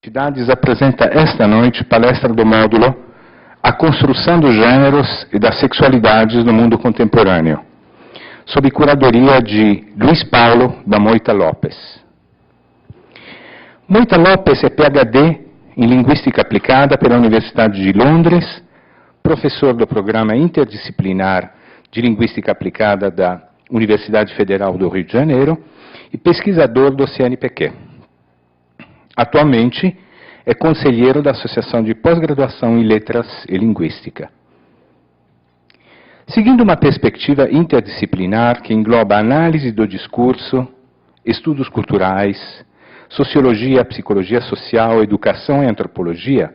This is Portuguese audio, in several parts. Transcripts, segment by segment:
Universidades apresenta esta noite palestra do módulo A Construção dos Gêneros e das Sexualidades no Mundo Contemporâneo, sob curadoria de Luiz Paulo da Moita Lopes. Moita Lopes é PhD em Linguística Aplicada pela Universidade de Londres, professor do Programa Interdisciplinar de Linguística Aplicada da Universidade Federal do Rio de Janeiro e pesquisador do CNPq. Atualmente, é conselheiro da Associação de Pós-Graduação em Letras e Linguística. Seguindo uma perspectiva interdisciplinar que engloba análise do discurso, estudos culturais, sociologia, psicologia social, educação e antropologia,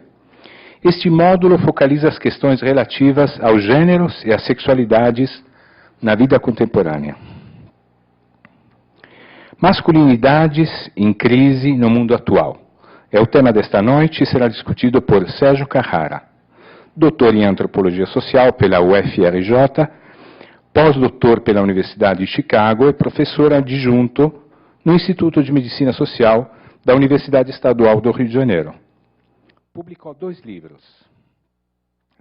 este módulo focaliza as questões relativas aos gêneros e às sexualidades na vida contemporânea. Masculinidades em crise no mundo atual. É o tema desta noite e será discutido por Sérgio Carrara, doutor em Antropologia Social pela UFRJ, pós-doutor pela Universidade de Chicago e professor adjunto no Instituto de Medicina Social da Universidade Estadual do Rio de Janeiro. Publicou 2 livros,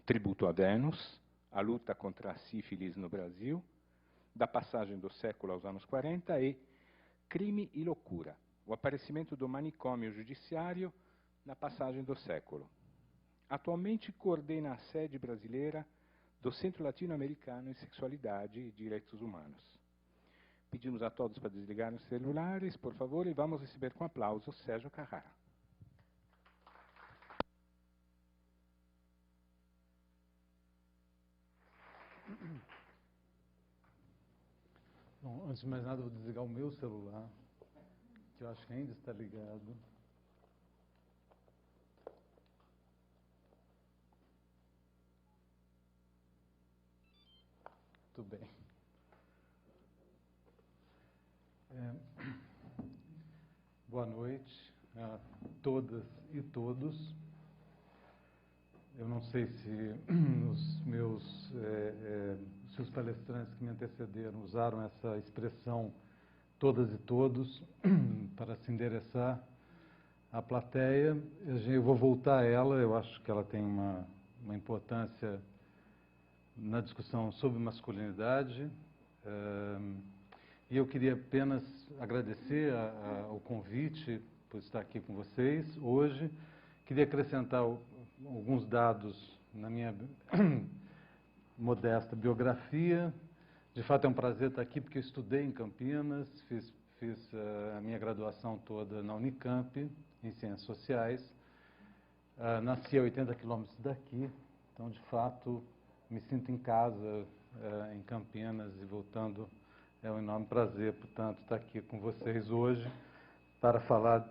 Tributo a Vênus, A Luta contra a Sífilis no Brasil, da passagem do século aos anos 40 e Crime e Loucura, o aparecimento do manicômio judiciário na passagem do século. Atualmente coordena a sede brasileira do Centro Latino-Americano em Sexualidade e Direitos Humanos. Pedimos a todos para desligar os celulares, por favor, e vamos receber com aplauso Sérgio Carrara. Bom, antes de mais nada, eu vou desligar o meu celular, que eu acho que ainda está ligado. Muito bem. Boa noite a todas e todos. Eu não sei se se os palestrantes que me antecederam usaram essa expressão todas e todos para se endereçar à plateia. Eu vou voltar a ela, eu acho que ela tem uma importância na discussão sobre masculinidade. E eu queria apenas agradecer o convite por estar aqui com vocês hoje. Queria acrescentar alguns dados na minha modesta biografia. De fato, é um prazer estar aqui, porque eu estudei em Campinas, fiz a minha graduação toda na Unicamp, em Ciências Sociais. Nasci a 80 quilômetros daqui, então, de fato, me sinto em casa em Campinas e voltando. É um enorme prazer, portanto, estar aqui com vocês hoje para falar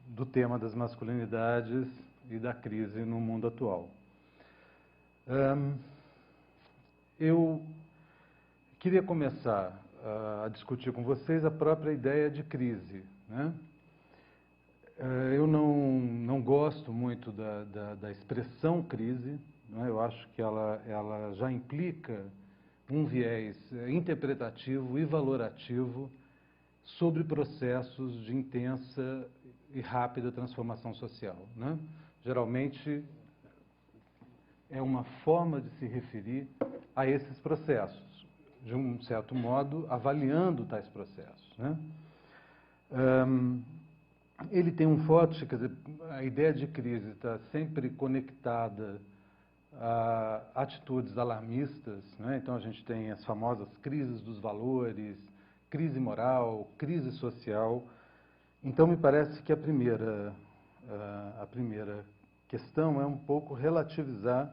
do tema das masculinidades e da crise no mundo atual. Eu queria começar a discutir com vocês a própria ideia de crise, né? Eu não gosto muito da expressão crise, né? Eu acho que ela já implica um viés interpretativo e valorativo sobre processos de intensa e rápida transformação social, né? Geralmente é uma forma de se referir a esses processos, de um certo modo, avaliando tais processos, né? Ele tem um forte, quer dizer, a ideia de crise está sempre conectada a atitudes alarmistas, né? Então a gente tem as famosas crises dos valores, crise moral, crise social. Então me parece que a primeira questão é um pouco relativizar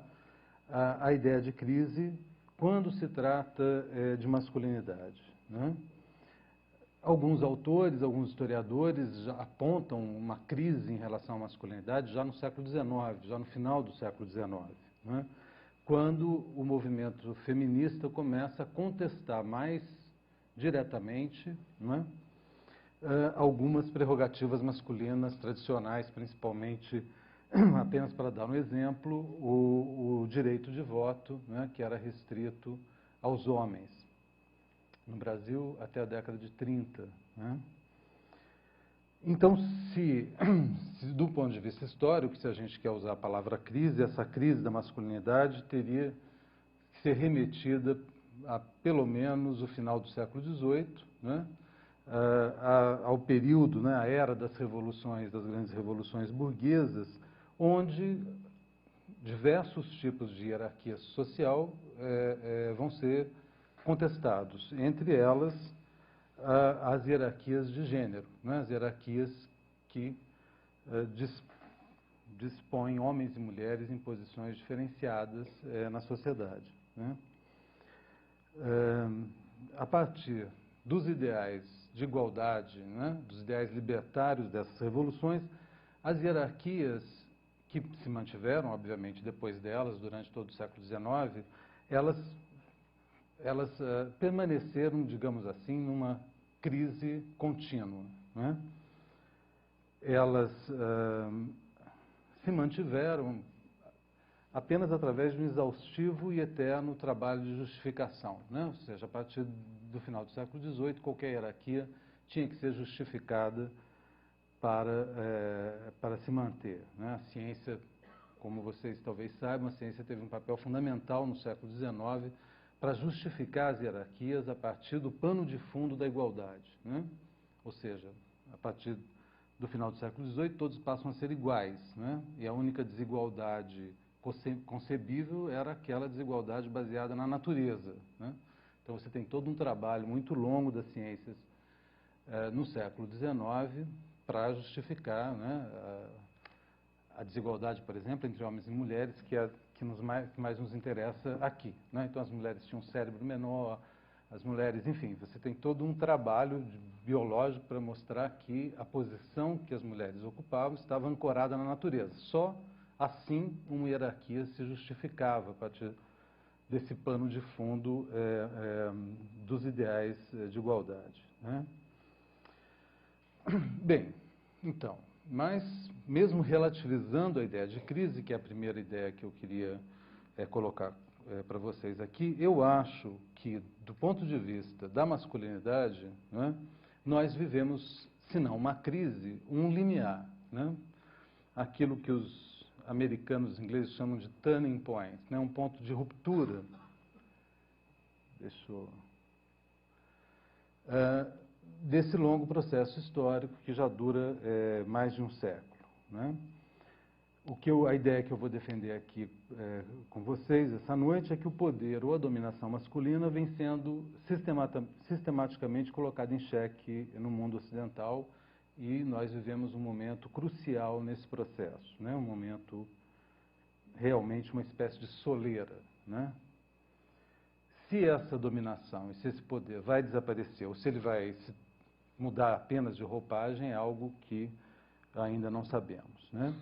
a ideia de crise quando se trata de masculinidade, né? Alguns autores, alguns historiadores já apontam uma crise em relação à masculinidade já no século XIX, já no final do século XIX, né? Quando o movimento feminista começa a contestar mais diretamente, né, algumas prerrogativas masculinas tradicionais, principalmente, apenas para dar um exemplo, o direito de voto, né, que era restrito aos homens, no Brasil até a década de 30. Né? Então, se do ponto de vista histórico, se a gente quer usar a palavra crise, essa crise da masculinidade teria que ser remetida a pelo menos o final do século XVIII, né? Ao período, né, a era das revoluções, das grandes revoluções burguesas, onde diversos tipos de hierarquia social vão ser contestados, entre elas as hierarquias de gênero, né, as hierarquias que dispõem homens e mulheres em posições diferenciadas na sociedade, né. A partir dos ideais de igualdade, né, dos ideais libertários dessas revoluções, as hierarquias que se mantiveram, obviamente, depois delas, durante todo o século XIX, elas permaneceram, digamos assim, numa crise contínua, né? Elas se mantiveram apenas através de um exaustivo e eterno trabalho de justificação, né? Ou seja, a partir do final do século XVIII, qualquer hierarquia tinha que ser justificada para se manter, né? A ciência, como vocês talvez saibam, a ciência teve um papel fundamental no século XIX para justificar as hierarquias a partir do pano de fundo da igualdade, né? Ou seja, a partir do final do século XVIII, todos passam a ser iguais, né? E a única desigualdade concebível era aquela desigualdade baseada na natureza, né? Então você tem todo um trabalho muito longo das ciências no século XIX para justificar, né, a desigualdade, por exemplo, entre homens e mulheres, que mais nos interessa aqui, né? Então as mulheres tinham um cérebro menor, as mulheres, enfim, você tem todo um trabalho biológico para mostrar que a posição que as mulheres ocupavam estava ancorada na natureza. Só assim uma hierarquia se justificava a partir desse pano de fundo dos ideais de igualdade, né? Bem, então, mas mesmo relativizando a ideia de crise, que é a primeira ideia que eu queria colocar para vocês aqui, eu acho que, do ponto de vista da masculinidade, né, nós vivemos, se não uma crise, um limiar, né? Aquilo que os americanos e ingleses chamam de turning point, né? Um ponto de ruptura. Deixa eu... desse longo processo histórico que já dura mais de um século, né? A ideia que eu vou defender aqui com vocês essa noite é que o poder ou a dominação masculina vem sendo sistematicamente colocado em xeque no mundo ocidental e nós vivemos um momento crucial nesse processo, né? Um momento realmente uma espécie de soleira, né? Se essa dominação e se esse poder vai desaparecer ou se ele vai se mudar apenas de roupagem é algo que ainda não sabemos, né?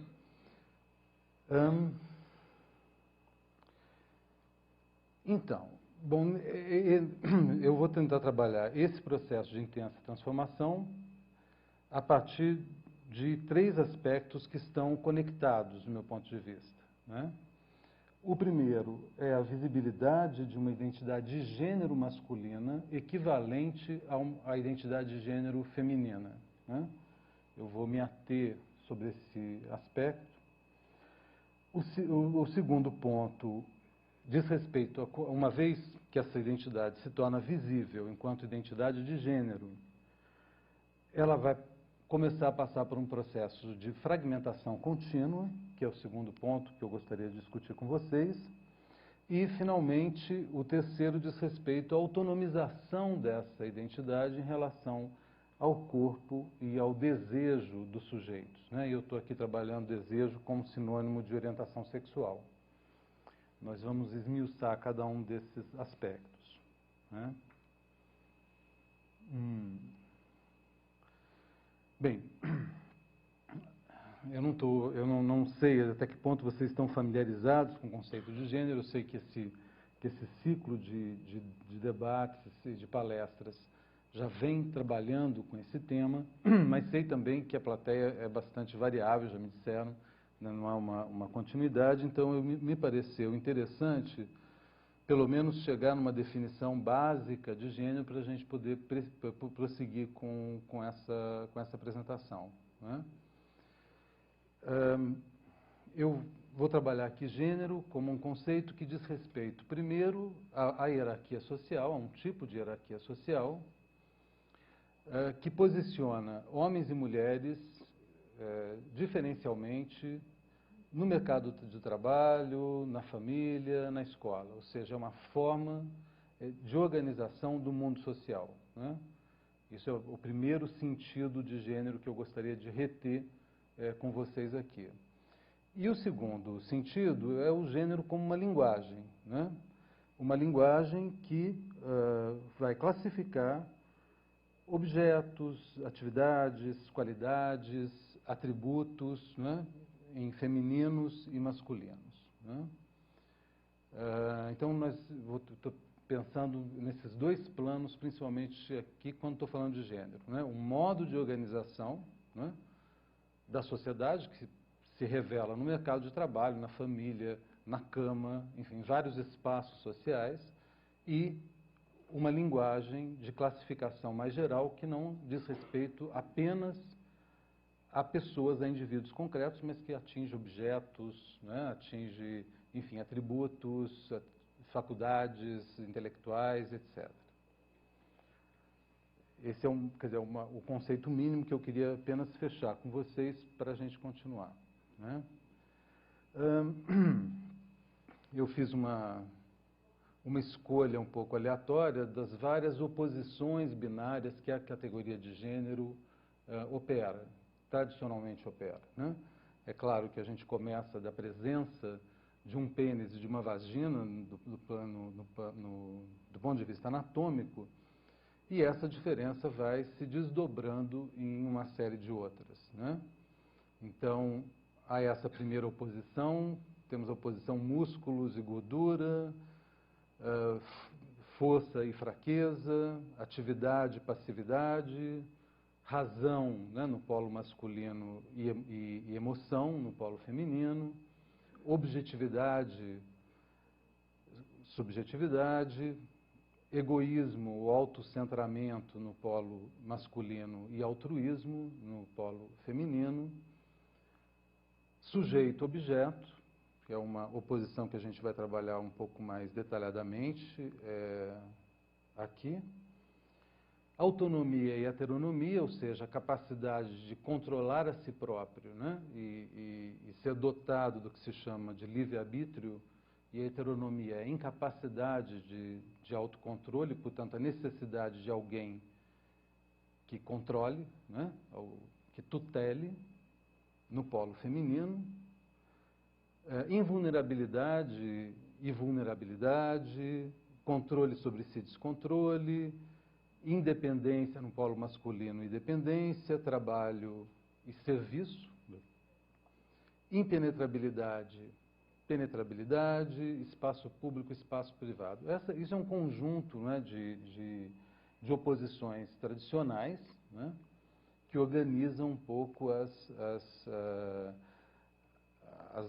Então, bom, eu vou tentar trabalhar esse processo de intensa transformação a partir de 3 aspectos que estão conectados, do meu ponto de vista, né? O primeiro é a visibilidade de uma identidade de gênero masculina equivalente à identidade de gênero feminina, né? Eu vou me ater sobre esse aspecto. O segundo ponto diz respeito a, uma vez que essa identidade se torna visível enquanto identidade de gênero, ela vai começar a passar por um processo de fragmentação contínua, que é o segundo ponto que eu gostaria de discutir com vocês. E, finalmente, o terceiro diz respeito à autonomização dessa identidade em relação ao corpo e ao desejo dos sujeitos, né? E eu estou aqui trabalhando desejo como sinônimo de orientação sexual. Nós vamos esmiuçar cada um desses aspectos, né? Bem, eu não sei até que ponto vocês estão familiarizados com o conceito de gênero. Eu sei que esse ciclo de debates, de palestras, já vem trabalhando com esse tema, mas sei também que a plateia é bastante variável, já me disseram, né, não há uma continuidade, então me pareceu interessante pelo menos chegar numa definição básica de gênero para a gente poder prosseguir com essa apresentação, né? Eu vou trabalhar aqui gênero como um conceito que diz respeito, primeiro, à hierarquia social, a um tipo de hierarquia social, que posiciona homens e mulheres diferencialmente no mercado de trabalho, na família, na escola, ou seja, é uma forma de organização do mundo social, né? Isso é o primeiro sentido de gênero que eu gostaria de reter com vocês aqui. E o segundo sentido é o gênero como uma linguagem, né? Uma linguagem que vai classificar objetos, atividades, qualidades, atributos, né, em femininos e masculinos, né? Então, estou pensando nesses dois planos, principalmente aqui, quando estou falando de gênero, né? Um modo de organização, né, da sociedade que se revela no mercado de trabalho, na família, na cama, enfim, vários espaços sociais, e uma linguagem de classificação mais geral que não diz respeito apenas a pessoas, a indivíduos concretos, mas que atinge objetos, né, atinge, enfim, atributos, faculdades intelectuais, etc. Esse é o conceito mínimo que eu queria apenas fechar com vocês para a gente continuar, né? Eu fiz uma escolha um pouco aleatória das várias oposições binárias que a categoria de gênero opera, tradicionalmente opera, né? É claro que a gente começa da presença de um pênis e de uma vagina do ponto de vista anatômico, e essa diferença vai se desdobrando em uma série de outras, né? Então, há essa primeira oposição, temos a oposição músculos e gordura, força e fraqueza, atividade e passividade, razão, né, no polo masculino e emoção no polo feminino, objetividade, subjetividade, egoísmo ou autocentramento no polo masculino e altruísmo no polo feminino, sujeito-objeto, que é uma oposição que a gente vai trabalhar um pouco mais detalhadamente aqui. Autonomia e heteronomia, ou seja, a capacidade de controlar a si próprio, né, e ser dotado do que se chama de livre-arbítrio, e a heteronomia é a incapacidade de autocontrole, portanto, a necessidade de alguém que controle, né, que tutele, no polo feminino. Invulnerabilidade e vulnerabilidade, controle sobre si, descontrole, independência no polo masculino e dependência, trabalho e serviço, impenetrabilidade, penetrabilidade, espaço público, espaço privado. Isso é um conjunto, né, de oposições tradicionais, né, que organizam um pouco as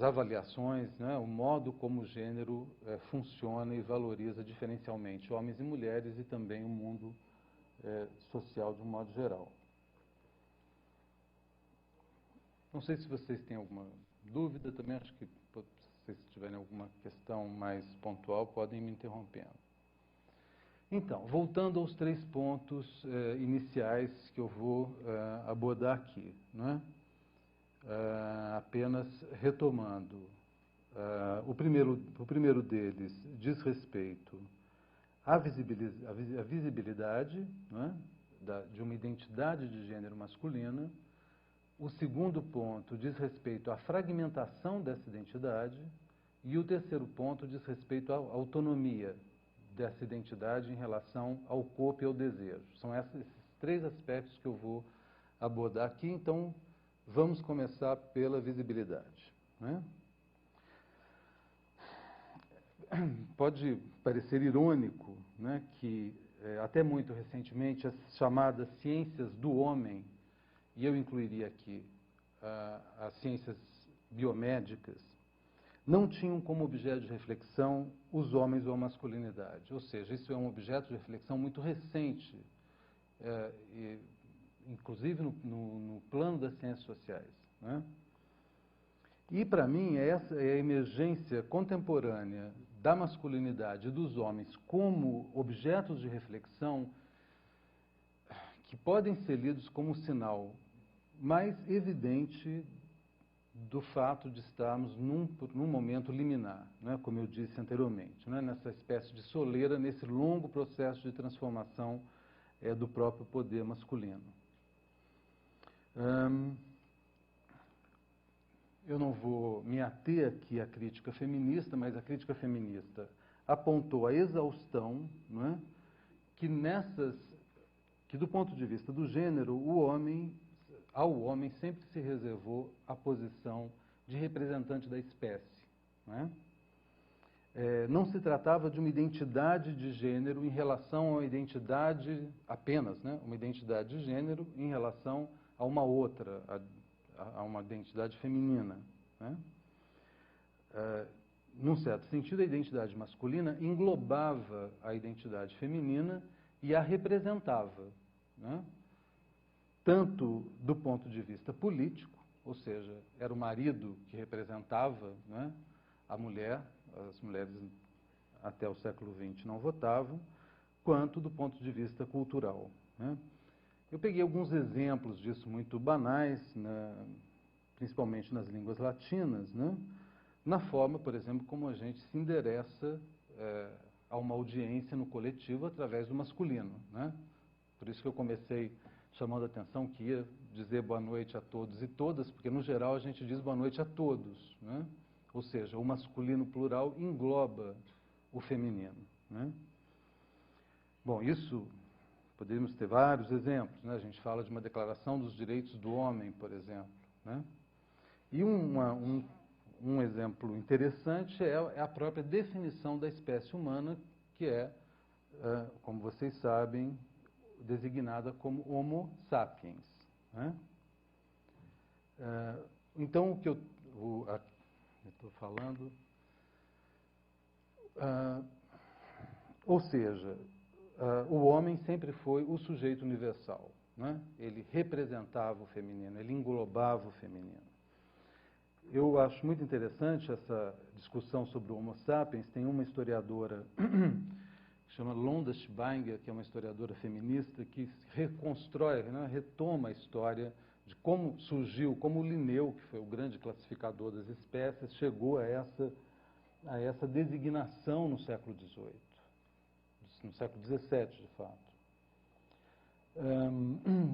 avaliações, né, o modo como o gênero funciona e valoriza diferencialmente homens e mulheres e também o mundo social de um modo geral. Não sei se vocês têm alguma dúvida, também acho que se vocês tiverem alguma questão mais pontual, podem me interrompendo. Então, voltando aos 3 pontos iniciais que eu vou abordar aqui, né? Apenas retomando. O primeiro deles diz respeito à visibilidade, né, de uma identidade de gênero masculina. O segundo ponto diz respeito à fragmentação dessa identidade. E o terceiro ponto diz respeito à autonomia dessa identidade em relação ao corpo e ao desejo. São esses 3 aspectos que eu vou abordar aqui. Então, vamos começar pela visibilidade, né? Pode parecer irônico, né, que até muito recentemente as chamadas ciências do homem, e eu incluiria aqui as ciências biomédicas, não tinham como objeto de reflexão os homens ou a masculinidade. Ou seja, isso é um objeto de reflexão muito recente, inclusive no plano das ciências sociais, né? E, para mim, essa é a emergência contemporânea da masculinidade e dos homens como objetos de reflexão que podem ser lidos como um sinal mais evidente do fato de estarmos num momento liminar, né, como eu disse anteriormente, né, nessa espécie de soleira, nesse longo processo de transformação do próprio poder masculino. Eu não vou me ater aqui à crítica feminista, mas a crítica feminista apontou a exaustão, né, que do ponto de vista do gênero, ao homem sempre se reservou a posição de representante da espécie, né? Não se tratava de uma identidade de gênero em relação a uma identidade apenas, né? Uma identidade de gênero em relação a uma outra, a uma identidade feminina, né? Num certo sentido, a identidade masculina englobava a identidade feminina e a representava, né? Tanto do ponto de vista político, ou seja, era o marido que representava, né, a mulher, as mulheres até o século XX não votavam, quanto do ponto de vista cultural, né? Eu peguei alguns exemplos disso muito banais, né, principalmente nas línguas latinas, né, na forma, por exemplo, como a gente se endereça a uma audiência no coletivo através do masculino, né? Por isso que eu comecei chamando a atenção que ia dizer boa noite a todos e todas, porque no geral a gente diz boa noite a todos, né? Ou seja, o masculino plural engloba o feminino, né? Bom, isso poderíamos ter vários exemplos, né? A gente fala de uma declaração dos direitos do homem, por exemplo, né? E um exemplo interessante é a própria definição da espécie humana, que como vocês sabem, designada como Homo sapiens, né? Então, o que eu estou falando... ou seja, o homem sempre foi o sujeito universal, né? Ele representava o feminino, ele englobava o feminino. Eu acho muito interessante essa discussão sobre o Homo sapiens. Tem uma historiadora que chama Londa Schwanger, que é uma historiadora feminista, que reconstrói, né, retoma a história de como surgiu, como Linneu, que foi o grande classificador das espécies, chegou a essa designação no século XVIII, no século XVII, de fato.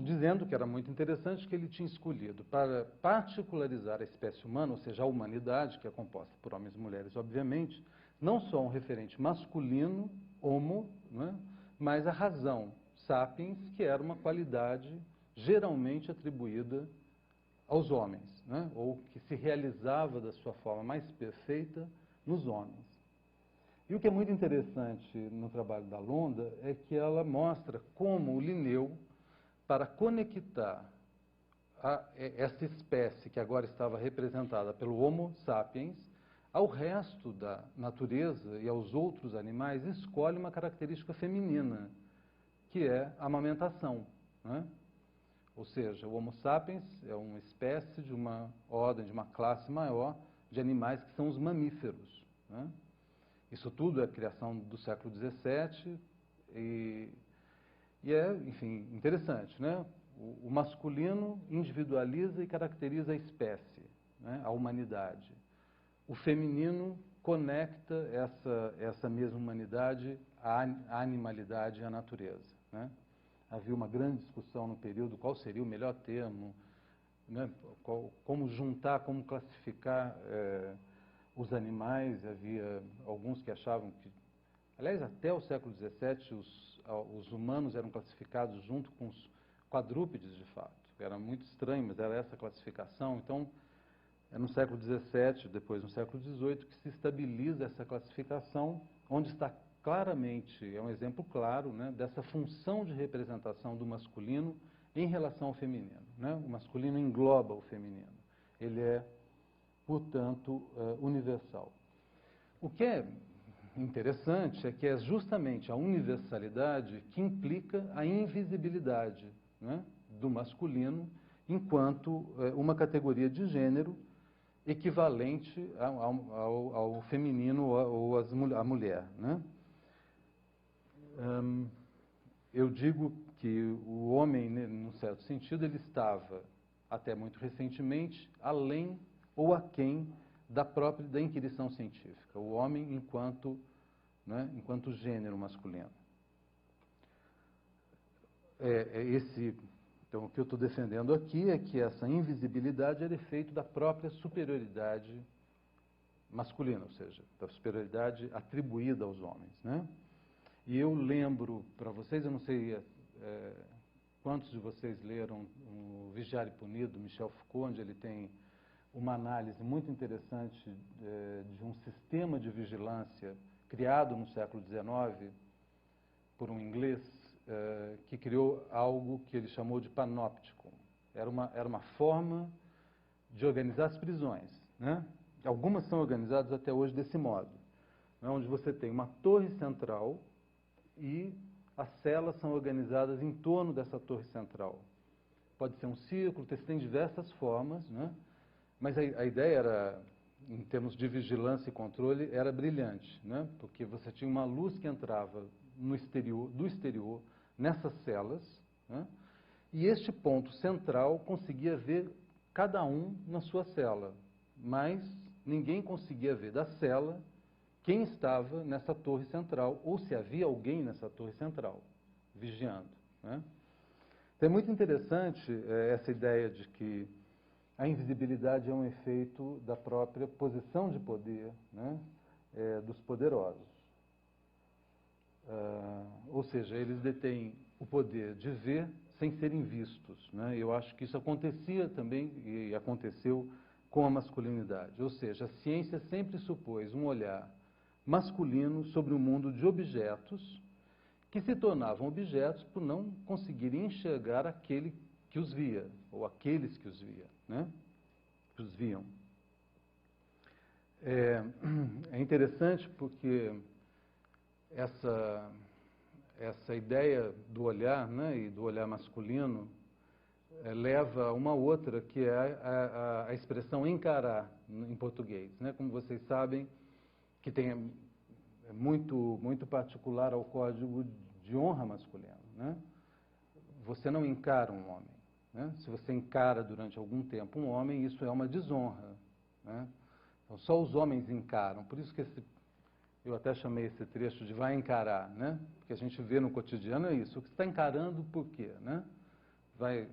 Dizendo que era muito interessante que ele tinha escolhido para particularizar a espécie humana, ou seja, a humanidade, que é composta por homens e mulheres, obviamente, não só um referente masculino, homo, né, mas a razão, sapiens, que era uma qualidade geralmente atribuída aos homens, né, ou que se realizava da sua forma mais perfeita nos homens. E o que é muito interessante no trabalho da Londa é que ela mostra como o Linneu, para conectar essa espécie que agora estava representada pelo Homo sapiens ao resto da natureza e aos outros animais, escolhe uma característica feminina, que é a amamentação, né? Ou seja, o Homo sapiens é uma espécie de uma ordem, de uma classe maior de animais que são os mamíferos, né? Isso tudo é criação do século XVII e é, enfim, interessante, né? O masculino individualiza e caracteriza a espécie, né? A humanidade. O feminino conecta essa mesma humanidade à animalidade e à natureza, né? Havia uma grande discussão no período qual seria o melhor termo, né? Como juntar, como classificar os animais. Havia alguns que achavam que, aliás, até o século XVII, os humanos eram classificados junto com os quadrúpedes, de fato. Era muito estranho, mas era essa classificação. Então, é no século XVII, depois no século XVIII, que se estabiliza essa classificação, onde está claramente, é um exemplo claro, né, dessa função de representação do masculino em relação ao feminino, né? O masculino engloba o feminino. Ele é portanto, universal. O que é interessante é que é justamente a universalidade que implica a invisibilidade, né, do masculino enquanto uma categoria de gênero equivalente ao feminino ou à mulher, né? Eu digo que o homem, num certo sentido, ele estava, até muito recentemente, além ou aquém da inquirição científica. O homem enquanto, né, enquanto gênero masculino. Então, o que eu estou defendendo aqui é que essa invisibilidade é efeito da própria superioridade masculina, ou seja, da superioridade atribuída aos homens, né? E eu lembro para vocês, eu não sei quantos de vocês leram o Vigiar e Punir, do Michel Foucault, onde ele tem uma análise muito interessante de um sistema de vigilância criado no século XIX por um inglês que criou algo que ele chamou de panóptico. Era uma forma de organizar as prisões, né? Algumas são organizadas até hoje desse modo, né? Onde você tem uma torre central e as celas são organizadas em torno dessa torre central. Pode ser um círculo, tem diversas formas, né? Mas a ideia era, em termos de vigilância e controle, era brilhante, né? Porque você tinha uma luz que entrava do exterior, nessas celas, né? E este ponto central conseguia ver cada um na sua cela, mas ninguém conseguia ver da cela quem estava nessa torre central, ou se havia alguém nessa torre central, vigiando, né? Então é muito interessante essa ideia de que a invisibilidade é um efeito da própria posição de poder, né, dos poderosos. Ou seja, eles detêm o poder de ver sem serem vistos, né? Eu acho que isso acontecia também, e aconteceu com a masculinidade. Ou seja, a ciência sempre supôs um olhar masculino sobre o mundo de objetos que se tornavam objetos por não conseguirem enxergar aquele que os via, ou aqueles que os via, né? Que os viam. É interessante porque essa ideia do olhar, né, e do olhar masculino leva a uma outra, que é a expressão encarar em português, né? Como vocês sabem, que é muito particular ao código de honra masculino, né? Você não encara um homem, né? Se você encara durante algum tempo um homem, isso é uma desonra, né? Então, só os homens encaram. Por isso que eu até chamei esse trecho de vai encarar, né? Porque a gente vê no cotidiano é isso. O que você está encarando por quê, né? Vai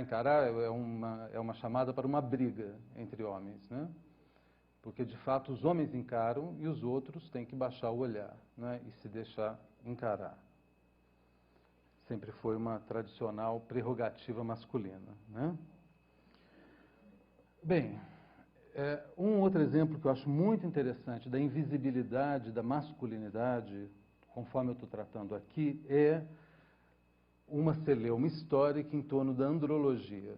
encarar é uma chamada para uma briga entre homens, né? Porque, de fato, os homens encaram e os outros têm que baixar o olhar, né, e se deixar encarar. Sempre foi uma tradicional prerrogativa masculina, né? Bem, um outro exemplo que eu acho muito interessante da invisibilidade da masculinidade, conforme eu estou tratando aqui, é uma celeuma histórica em torno da andrologia,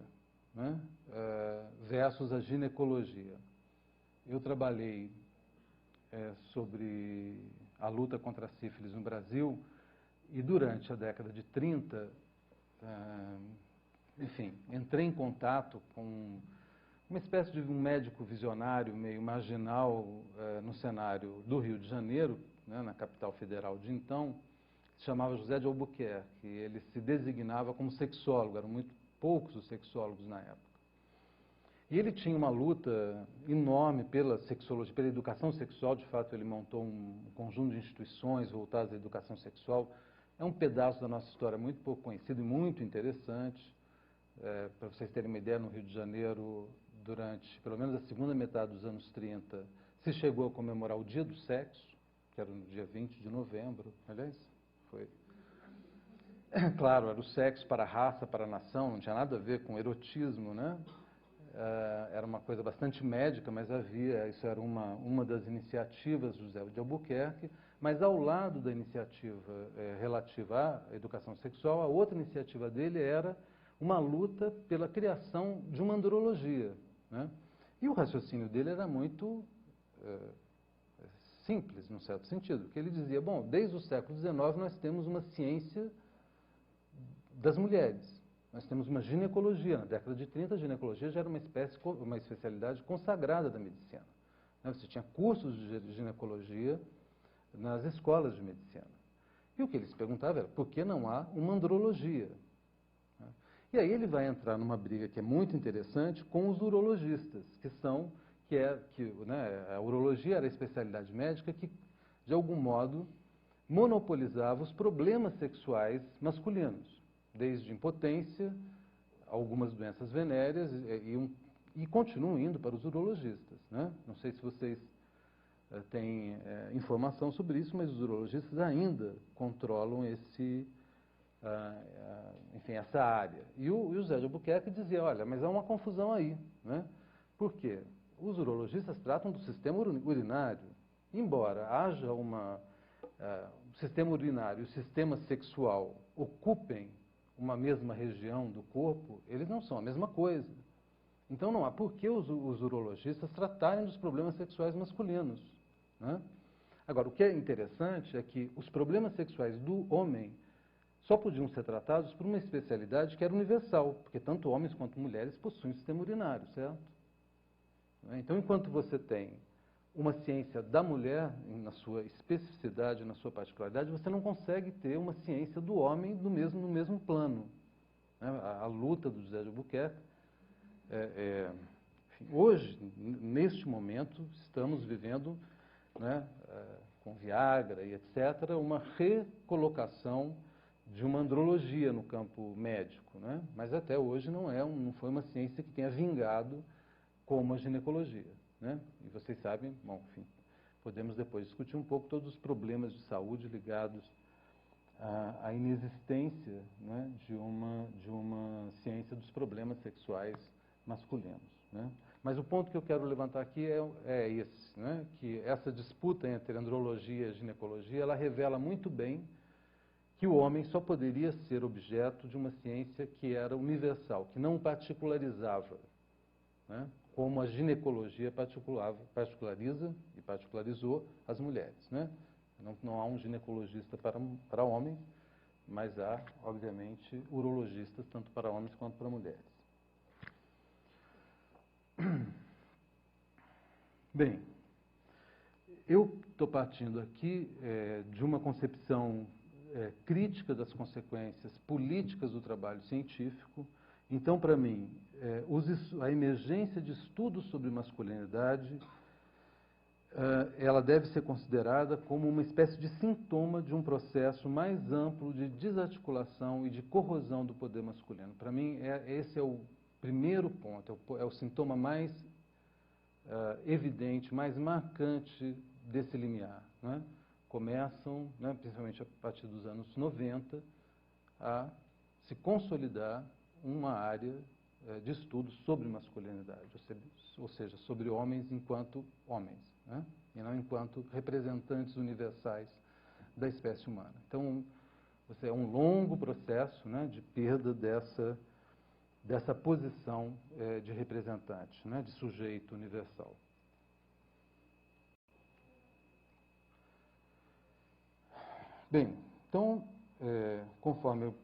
né, versus a ginecologia. Eu trabalhei sobre a luta contra a sífilis no Brasil e durante a década de 30, enfim, entrei em contato com uma espécie de um médico visionário meio marginal no cenário do Rio de Janeiro, né, na capital federal de então, se chamava José de Albuquerque. Ele se designava como sexólogo, eram muito poucos os sexólogos na época. E ele tinha uma luta enorme pela sexologia, pela educação sexual. De fato, ele montou um conjunto de instituições voltadas à educação sexual. É um pedaço da nossa história muito pouco conhecido e muito interessante. Para vocês terem uma ideia, no Rio de Janeiro, durante pelo menos a segunda metade dos anos 30, se chegou a comemorar o Dia do Sexo, que era no dia 20 de novembro, aliás, foi. Claro, era o sexo para a raça, para a nação, não tinha nada a ver com erotismo, né? Era uma coisa bastante médica, mas isso era uma das iniciativas do José de Albuquerque, mas ao lado da iniciativa relativa à educação sexual, a outra iniciativa dele era uma luta pela criação de uma andrologia, né? E o raciocínio dele era muito simples, num certo sentido, que ele dizia, bom, desde o século XIX nós temos uma ciência das mulheres. Nós temos uma ginecologia. Na década de 30, a ginecologia já era uma especialidade consagrada da medicina. Você tinha cursos de ginecologia nas escolas de medicina. E o que eles perguntavam era, por que não há uma andrologia? E aí ele vai entrar numa briga que é muito interessante com os urologistas, a urologia era a especialidade médica que, de algum modo, monopolizava os problemas sexuais masculinos, desde impotência, algumas doenças venéreas, e continuam indo para os urologistas. Né? Não sei se vocês têm informação sobre isso, mas os urologistas ainda controlam essa área. E o José de Albuquerque dizia, olha, mas há uma confusão aí. Né? Por quê? Os urologistas tratam do sistema urinário. Embora haja o sistema urinário e o sistema sexual ocupem uma mesma região do corpo, eles não são a mesma coisa. Então não há por que os urologistas tratarem dos problemas sexuais masculinos. Né? Agora, o que é interessante é que os problemas sexuais do homem só podiam ser tratados por uma especialidade que era universal, porque tanto homens quanto mulheres possuem sistema urinário, certo? Então, enquanto você tem uma ciência da mulher, na sua especificidade, na sua particularidade, você não consegue ter uma ciência do homem no mesmo plano. A luta do José de Albuquerque. Hoje, neste momento, estamos vivendo, com Viagra e etc., uma recolocação de uma andrologia no campo médico. Mas até hoje não foi uma ciência que tenha vingado como a ginecologia. E vocês sabem, bom, enfim, podemos depois discutir um pouco todos os problemas de saúde ligados à inexistência de uma ciência dos problemas sexuais masculinos. Mas o ponto que eu quero levantar aqui é esse, que essa disputa entre andrologia e ginecologia, ela revela muito bem que o homem só poderia ser objeto de uma ciência que era universal, que não particularizava, como a ginecologia particulariza e particularizou as mulheres. Não há um ginecologista para homens, mas há, obviamente, urologistas tanto para homens quanto para mulheres. Bem, eu estou partindo aqui de uma concepção crítica das consequências políticas do trabalho científico. Então, para mim, a emergência de estudos sobre masculinidade, ela deve ser considerada como uma espécie de sintoma de um processo mais amplo de desarticulação e de corrosão do poder masculino. Para mim, esse é o primeiro ponto, é o sintoma mais evidente, mais marcante desse limiar. Começam, principalmente a partir dos anos 90, a se consolidar uma área de estudos sobre masculinidade, ou seja, sobre homens enquanto homens, e não enquanto representantes universais da espécie humana. Então, é um longo processo de perda dessa posição de representante, de sujeito universal. Bem, então, conforme eu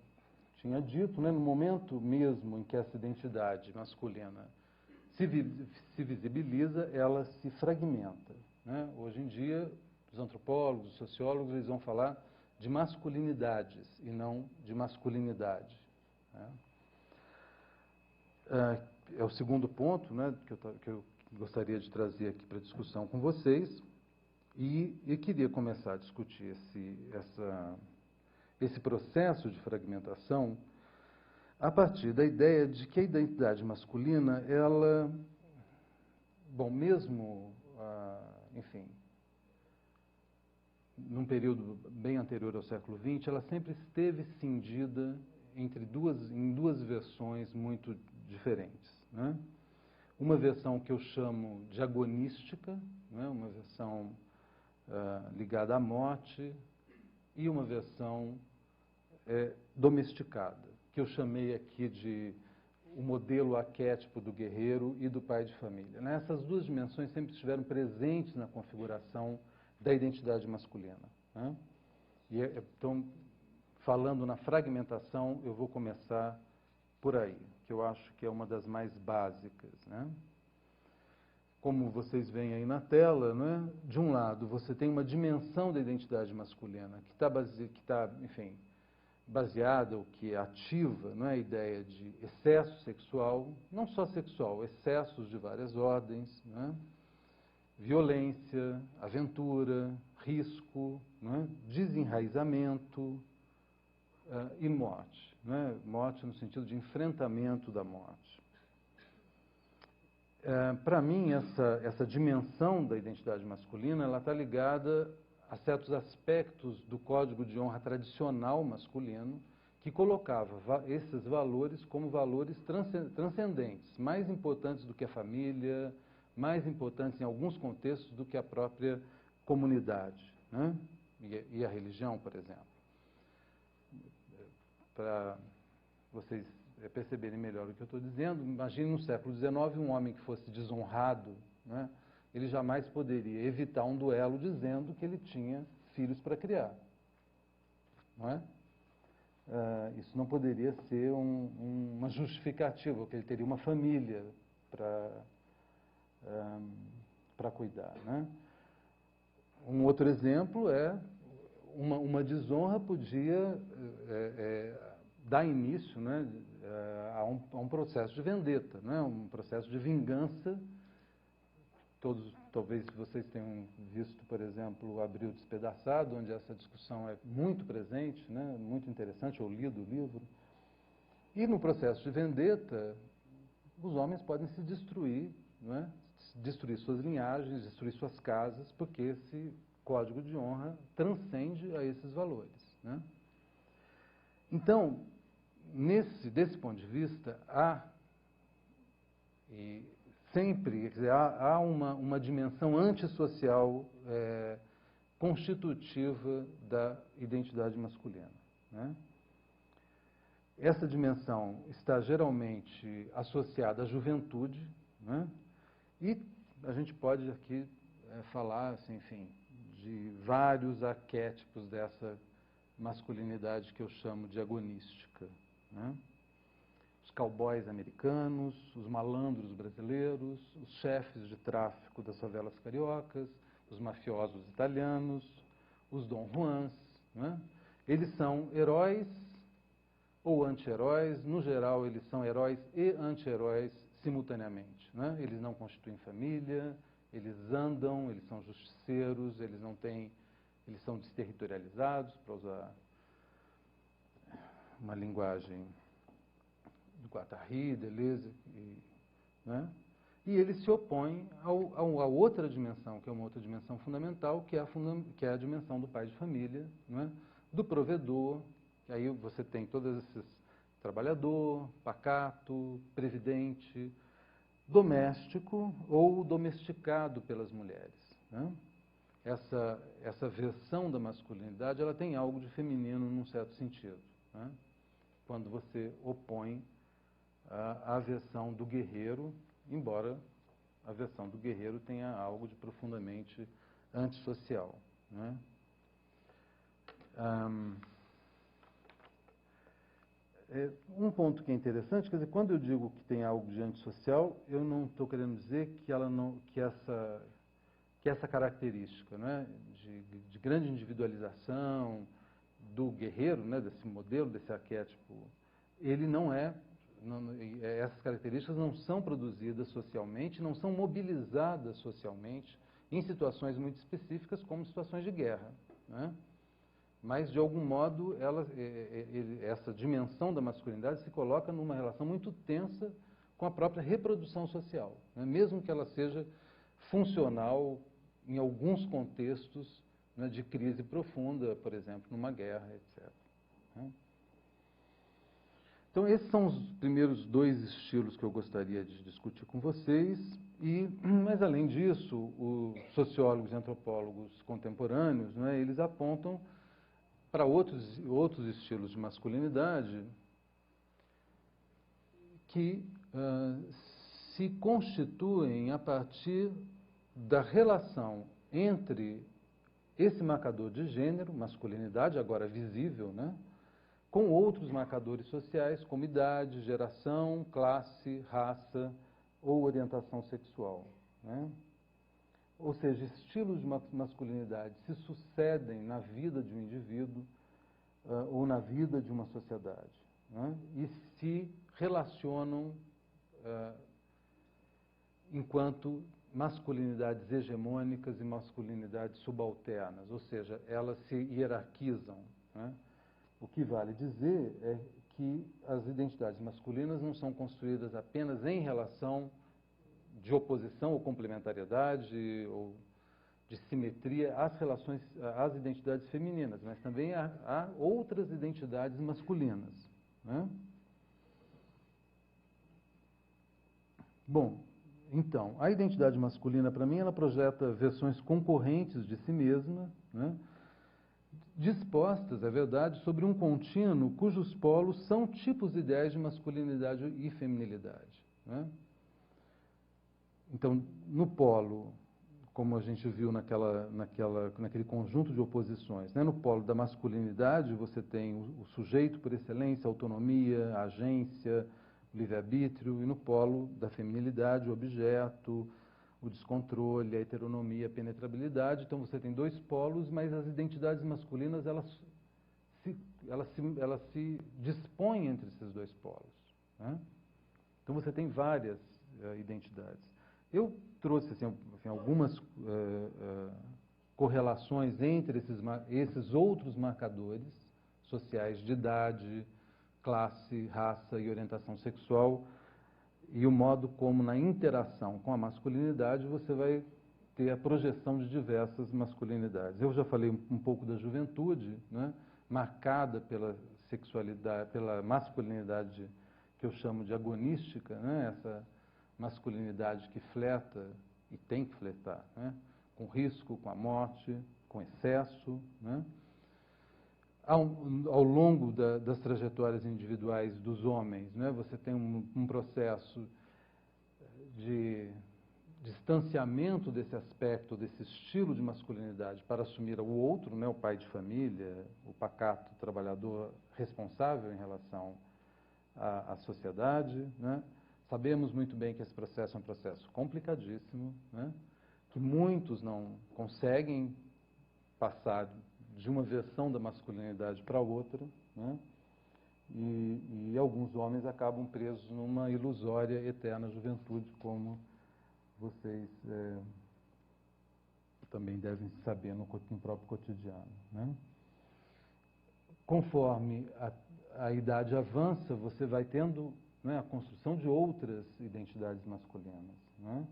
tinha dito, no momento mesmo em que essa identidade masculina se visibiliza, ela se fragmenta. Hoje em dia, os antropólogos, os sociólogos, eles vão falar de masculinidades e não de masculinidade. É o segundo ponto que eu gostaria de trazer aqui para discussão com vocês, e queria começar a discutir esse processo de fragmentação a partir da ideia de que a identidade masculina, ela, mesmo, enfim, num período bem anterior ao século XX, ela sempre esteve cindida em duas versões muito diferentes. Uma versão que eu chamo de agonística, uma versão ligada à morte, e uma versão domesticada, que eu chamei aqui de o modelo arquétipo do guerreiro e do pai de família, né? Essas duas dimensões sempre estiveram presentes na configuração da identidade masculina, né? Então, falando na fragmentação, eu vou começar por aí, que eu acho que é uma das mais básicas, né? Como vocês veem aí na tela, né? De um lado, você tem uma dimensão da identidade masculina que está, enfim, baseada, o que ativa, não é, a ideia de excesso sexual, não só sexual, excessos de várias ordens, né? Violência, aventura, risco, né? Desenraizamento e morte, né? Morte no sentido de enfrentamento da morte. Para mim, essa dimensão da identidade masculina, ela está ligada a certos aspectos do código de honra tradicional masculino, que colocava esses valores como valores transcendentes, mais importantes do que a família, mais importantes em alguns contextos do que a própria comunidade, né? E a religião, por exemplo. Para vocês perceberem melhor o que eu estou dizendo, imagine no século XIX um homem que fosse desonrado, né? Ele jamais poderia evitar um duelo dizendo que ele tinha filhos para criar, não é? Isso não poderia ser uma justificativa, que ele teria uma família para cuidar, né? Um outro exemplo é uma desonra podia dar início, né, a um processo de vendetta, né, um processo de vingança. Talvez vocês tenham visto, por exemplo, o Abril Despedaçado, onde essa discussão é muito presente, né, muito interessante, ou lido o livro. E no processo de vendetta, os homens podem se destruir, né, destruir suas linhagens, destruir suas casas, porque esse código de honra transcende a esses valores, né? Então, desse ponto de vista, há uma dimensão antissocial constitutiva da identidade masculina, né? Essa dimensão está geralmente associada à juventude, né? E a gente pode aqui falar, assim, enfim, de vários arquétipos dessa masculinidade que eu chamo de agonística, né? Os cowboys americanos, os malandros brasileiros, os chefes de tráfico das favelas cariocas, os mafiosos italianos, os Dom Juans, né? Eles são heróis ou anti-heróis. No geral, eles são heróis e anti-heróis simultaneamente, né? Eles não constituem família, eles andam, eles são justiceiros, eles são desterritorializados, para usar uma linguagem do Guattari, Deleuze, né? E eles se opõem a outra dimensão, que é uma outra dimensão fundamental, que é a dimensão do pai de família, né? Do provedor, que aí você tem todos esses trabalhador, pacato, previdente, doméstico ou domesticado pelas mulheres, né? Essa versão da masculinidade, ela tem algo de feminino num certo sentido, né? Quando você opõe a versão do guerreiro, embora a versão do guerreiro tenha algo de profundamente antissocial, né? Um ponto que é interessante, quer dizer, quando eu digo que tem algo de antissocial, eu não estou querendo dizer que essa característica, né, de grande individualização do guerreiro, né, desse modelo, desse arquétipo, ele essas características não são produzidas socialmente, não são mobilizadas socialmente em situações muito específicas, como situações de guerra, né? Mas, de algum modo, essa dimensão da masculinidade se coloca numa relação muito tensa com a própria reprodução social, né? Mesmo que ela seja funcional em alguns contextos, né, de crise profunda, por exemplo, numa guerra, etc., né? Então, esses são os primeiros dois estilos que eu gostaria de discutir com vocês. Mas, além disso, os sociólogos e antropólogos contemporâneos, né, eles apontam para outros estilos de masculinidade que se constituem a partir da relação entre esse marcador de gênero, masculinidade, agora visível, né, com outros marcadores sociais, como idade, geração, classe, raça ou orientação sexual, né? Ou seja, estilos de masculinidade se sucedem na vida de um indivíduo ou na vida de uma sociedade, né, e se relacionam enquanto masculinidades hegemônicas e masculinidades subalternas, ou seja, elas se hierarquizam, né? O que vale dizer é que as identidades masculinas não são construídas apenas em relação de oposição ou complementariedade ou de simetria às relações, às identidades femininas, mas também há outras identidades masculinas, né? Bom, então, a identidade masculina, para mim, ela projeta versões concorrentes de si mesma, né, dispostas, é verdade, sobre um contínuo cujos polos são tipos ideais de masculinidade e feminilidade, né? Então, no polo, como a gente viu naquele conjunto de oposições, né, no polo da masculinidade, você tem o sujeito por excelência, a autonomia, a agência, o livre-arbítrio, e no polo da feminilidade, o objeto, o descontrole, a heteronomia, a penetrabilidade. Então você tem dois polos, mas as identidades masculinas elas se dispõem entre esses dois polos, né? Então você tem várias identidades. Eu trouxe assim, algumas correlações entre esses outros marcadores sociais de idade, classe, raça e orientação sexual, e o modo como, na interação com a masculinidade, você vai ter a projeção de diversas masculinidades. Eu já falei um pouco da juventude, né, marcada pela sexualidade, pela masculinidade que eu chamo de agonística, né, essa masculinidade que flerta e tem que flertar, né, com risco, com a morte, com excesso, né? Ao longo das trajetórias individuais dos homens, né, você tem um processo de distanciamento desse aspecto, desse estilo de masculinidade para assumir o outro, né, o pai de família, o pacato trabalhador responsável em relação à sociedade, né? Sabemos muito bem que esse processo é um processo complicadíssimo, né, que muitos não conseguem passar de uma versão da masculinidade para outra, né? E alguns homens acabam presos numa ilusória eterna juventude, como vocês também devem saber no próprio cotidiano, né? Conforme a idade avança, você vai tendo, né, a construção de outras identidades masculinas, né?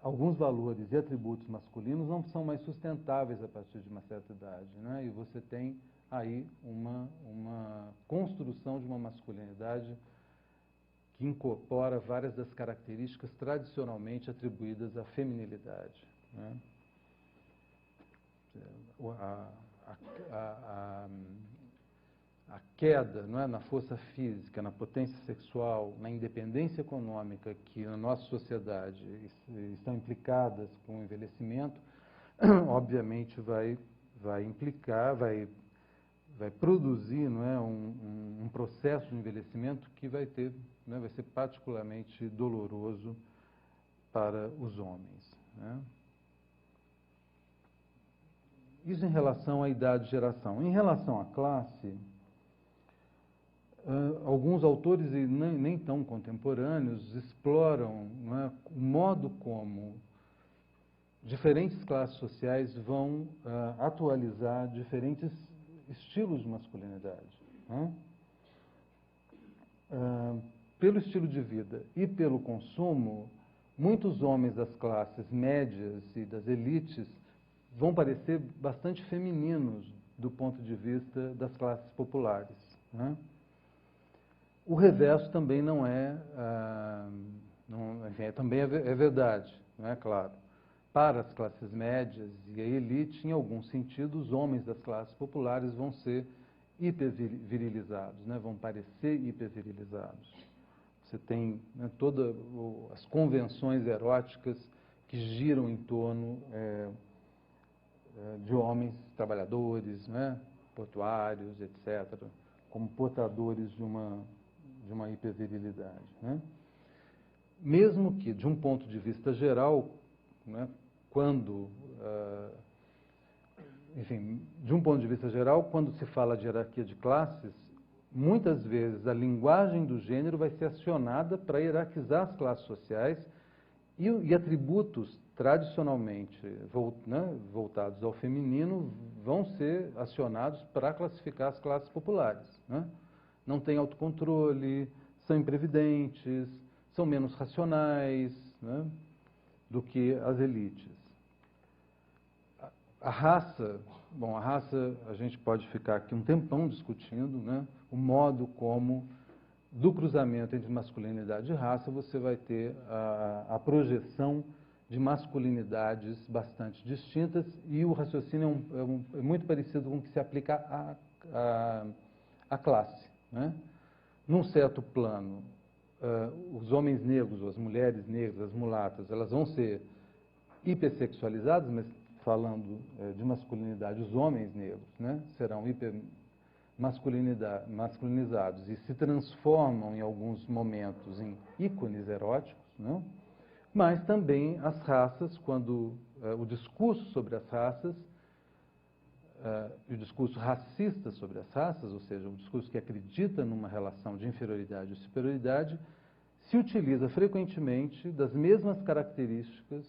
Alguns valores e atributos masculinos não são mais sustentáveis a partir de uma certa idade, né? E você tem aí uma construção de uma masculinidade que incorpora várias das características tradicionalmente atribuídas à feminilidade, né? A queda, não é, na força física, na potência sexual, na independência econômica que na nossa sociedade estão implicadas com o envelhecimento, obviamente vai implicar, vai produzir, não é, um processo de envelhecimento que vai ser particularmente doloroso para os homens, né? Isso em relação à idade e geração. Em relação à classe, alguns autores, e nem tão contemporâneos, exploram, não é, o modo como diferentes classes sociais vão atualizar diferentes estilos de masculinidade, né? Pelo estilo de vida e pelo consumo, muitos homens das classes médias e das elites vão parecer bastante femininos do ponto de vista das classes populares, né? O reverso também não é, também é verdade, não é claro. Para as classes médias e a elite, em alguns sentidos, os homens das classes populares vão ser hipervirilizados, né? Vão parecer hipervirilizados. Você tem, né, todas as convenções eróticas que giram em torno de homens trabalhadores, né, portuários, etc., como portadores de uma hipervirilidade, né? Mesmo que, de um ponto de vista geral, né, de um ponto de vista geral, quando se fala de hierarquia de classes, muitas vezes a linguagem do gênero vai ser acionada para hierarquizar as classes sociais e atributos tradicionalmente voltados ao feminino vão ser acionados para classificar as classes populares, né? Não têm autocontrole, são imprevidentes, são menos racionais, né, do que as elites. A raça a gente pode ficar aqui um tempão discutindo, né, o modo como, do cruzamento entre masculinidade e raça, você vai ter a projeção de masculinidades bastante distintas, e o raciocínio é muito parecido com o que se aplica à classe, né? Num certo plano, os homens negros, as mulheres negras, as mulatas, elas vão ser hipersexualizadas, mas falando de masculinidade, os homens negros, né, serão masculinizados e se transformam em alguns momentos em ícones eróticos, né? Mas também as raças, quando o discurso sobre as raças, o discurso racista sobre as raças, ou seja, o discurso que acredita numa relação de inferioridade ou superioridade, se utiliza frequentemente das mesmas características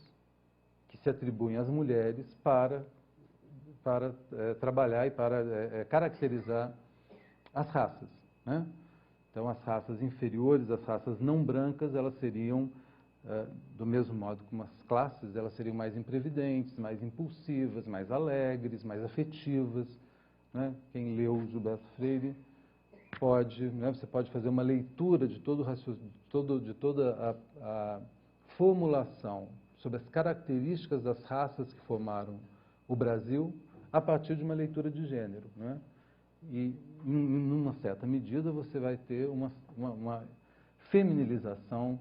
que se atribuem às mulheres para trabalhar e para caracterizar as raças, né? Então, as raças inferiores, as raças não brancas, elas seriam, do mesmo modo como as classes, elas seriam mais imprevidentes, mais impulsivas, mais alegres, mais afetivas, né? Quem leu Gilberto Freire você pode fazer uma leitura de toda a formulação sobre as características das raças que formaram o Brasil a partir de uma leitura de gênero, né? E, em uma certa medida, você vai ter uma feminilização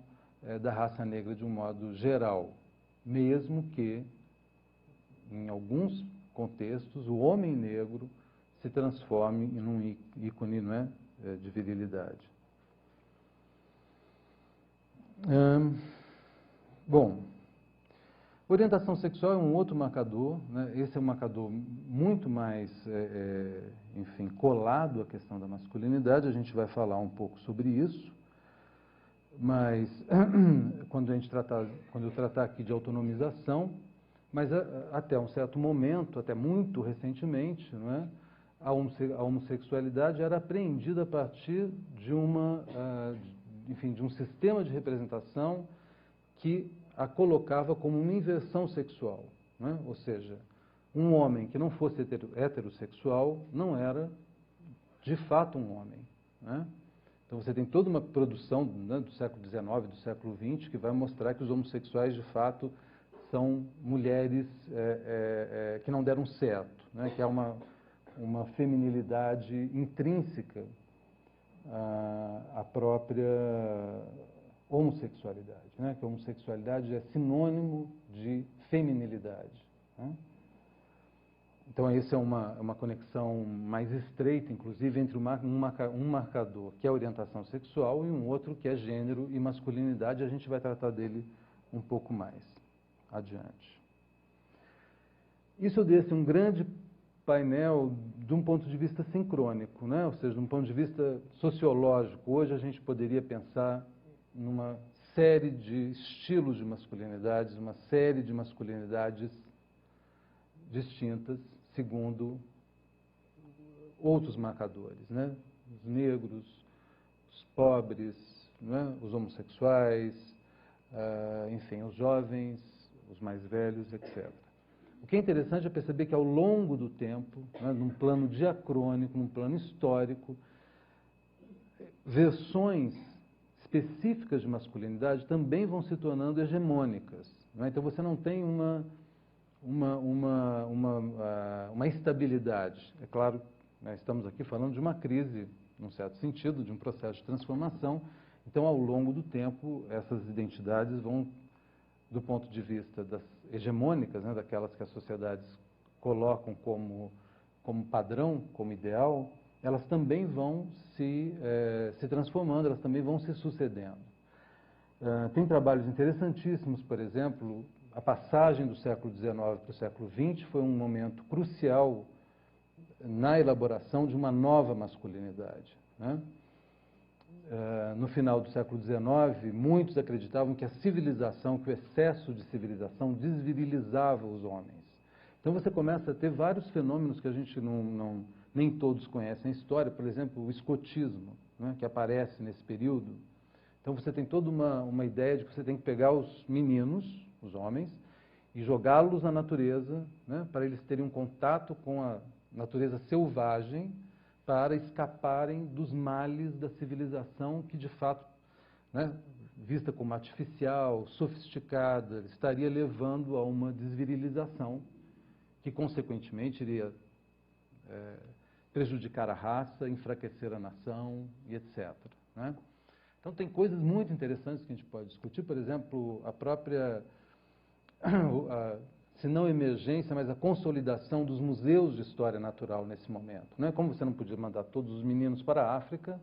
da raça negra de um modo geral, mesmo que, em alguns contextos, o homem negro se transforme em um ícone, não é, de virilidade. Bom, orientação sexual é um outro marcador, né? Esse é um marcador muito mais, enfim, colado à questão da masculinidade. A gente vai falar um pouco sobre isso, mas quando eu tratar aqui de autonomização, mas até um certo momento, até muito recentemente, não é? A homossexualidade era apreendida a partir de de um sistema de representação que a colocava como uma inversão sexual, né? Ou seja, um homem que não fosse heterossexual não era, de fato, um homem, né? Então, você tem toda uma produção, né, do século XIX, do século XX, que vai mostrar que os homossexuais, de fato, são mulheres que não deram certo, né? Que há uma feminilidade intrínseca à própria homossexualidade, né? Que a homossexualidade é sinônimo de feminilidade, né? Então, essa é uma conexão mais estreita, inclusive, entre um marcador, que é a orientação sexual, e um outro, que é gênero e masculinidade. A gente vai tratar dele um pouco mais adiante. Isso desse um grande painel de um ponto de vista sincrônico, né? Ou seja, de um ponto de vista sociológico. Hoje a gente poderia pensar numa série de estilos de masculinidades, uma série de masculinidades distintas, segundo outros marcadores, né? Os negros, os pobres, né? Os homossexuais, enfim, os jovens, os mais velhos, etc. O que é interessante é perceber que, ao longo do tempo, né, num plano diacrônico, num plano histórico, versões específicas de masculinidade também vão se tornando hegemônicas, né? Então, você não tem uma estabilidade. É claro, né, estamos aqui falando de uma crise, num certo sentido, de um processo de transformação, Então, ao longo do tempo, essas identidades vão, do ponto de vista das hegemônicas, né, daquelas que as sociedades colocam como padrão, como ideal, elas também vão se transformando, elas também vão se sucedendo. Tem trabalhos interessantíssimos, por exemplo, a passagem do século XIX para o século XX foi um momento crucial na elaboração de uma nova masculinidade, né? No final do século XIX, muitos acreditavam que a civilização, que o excesso de civilização desvirilizava os homens. Então você começa a ter vários fenômenos que a gente nem todos conhecem a história, por exemplo, o escotismo, né, que aparece nesse período. Então você tem toda uma ideia de que você tem que pegar os meninos, os homens, e jogá-los na natureza, né, para eles terem um contato com a natureza selvagem, para escaparem dos males da civilização que, de fato, né, vista como artificial, sofisticada, estaria levando a uma desvirilização que, consequentemente, iria prejudicar a raça, enfraquecer a nação e etc. Né? Então, tem coisas muito interessantes que a gente pode discutir, por exemplo, a própria, se não emergência, mas a consolidação dos museus de história natural nesse momento. Né? Como você não podia mandar todos os meninos para a África,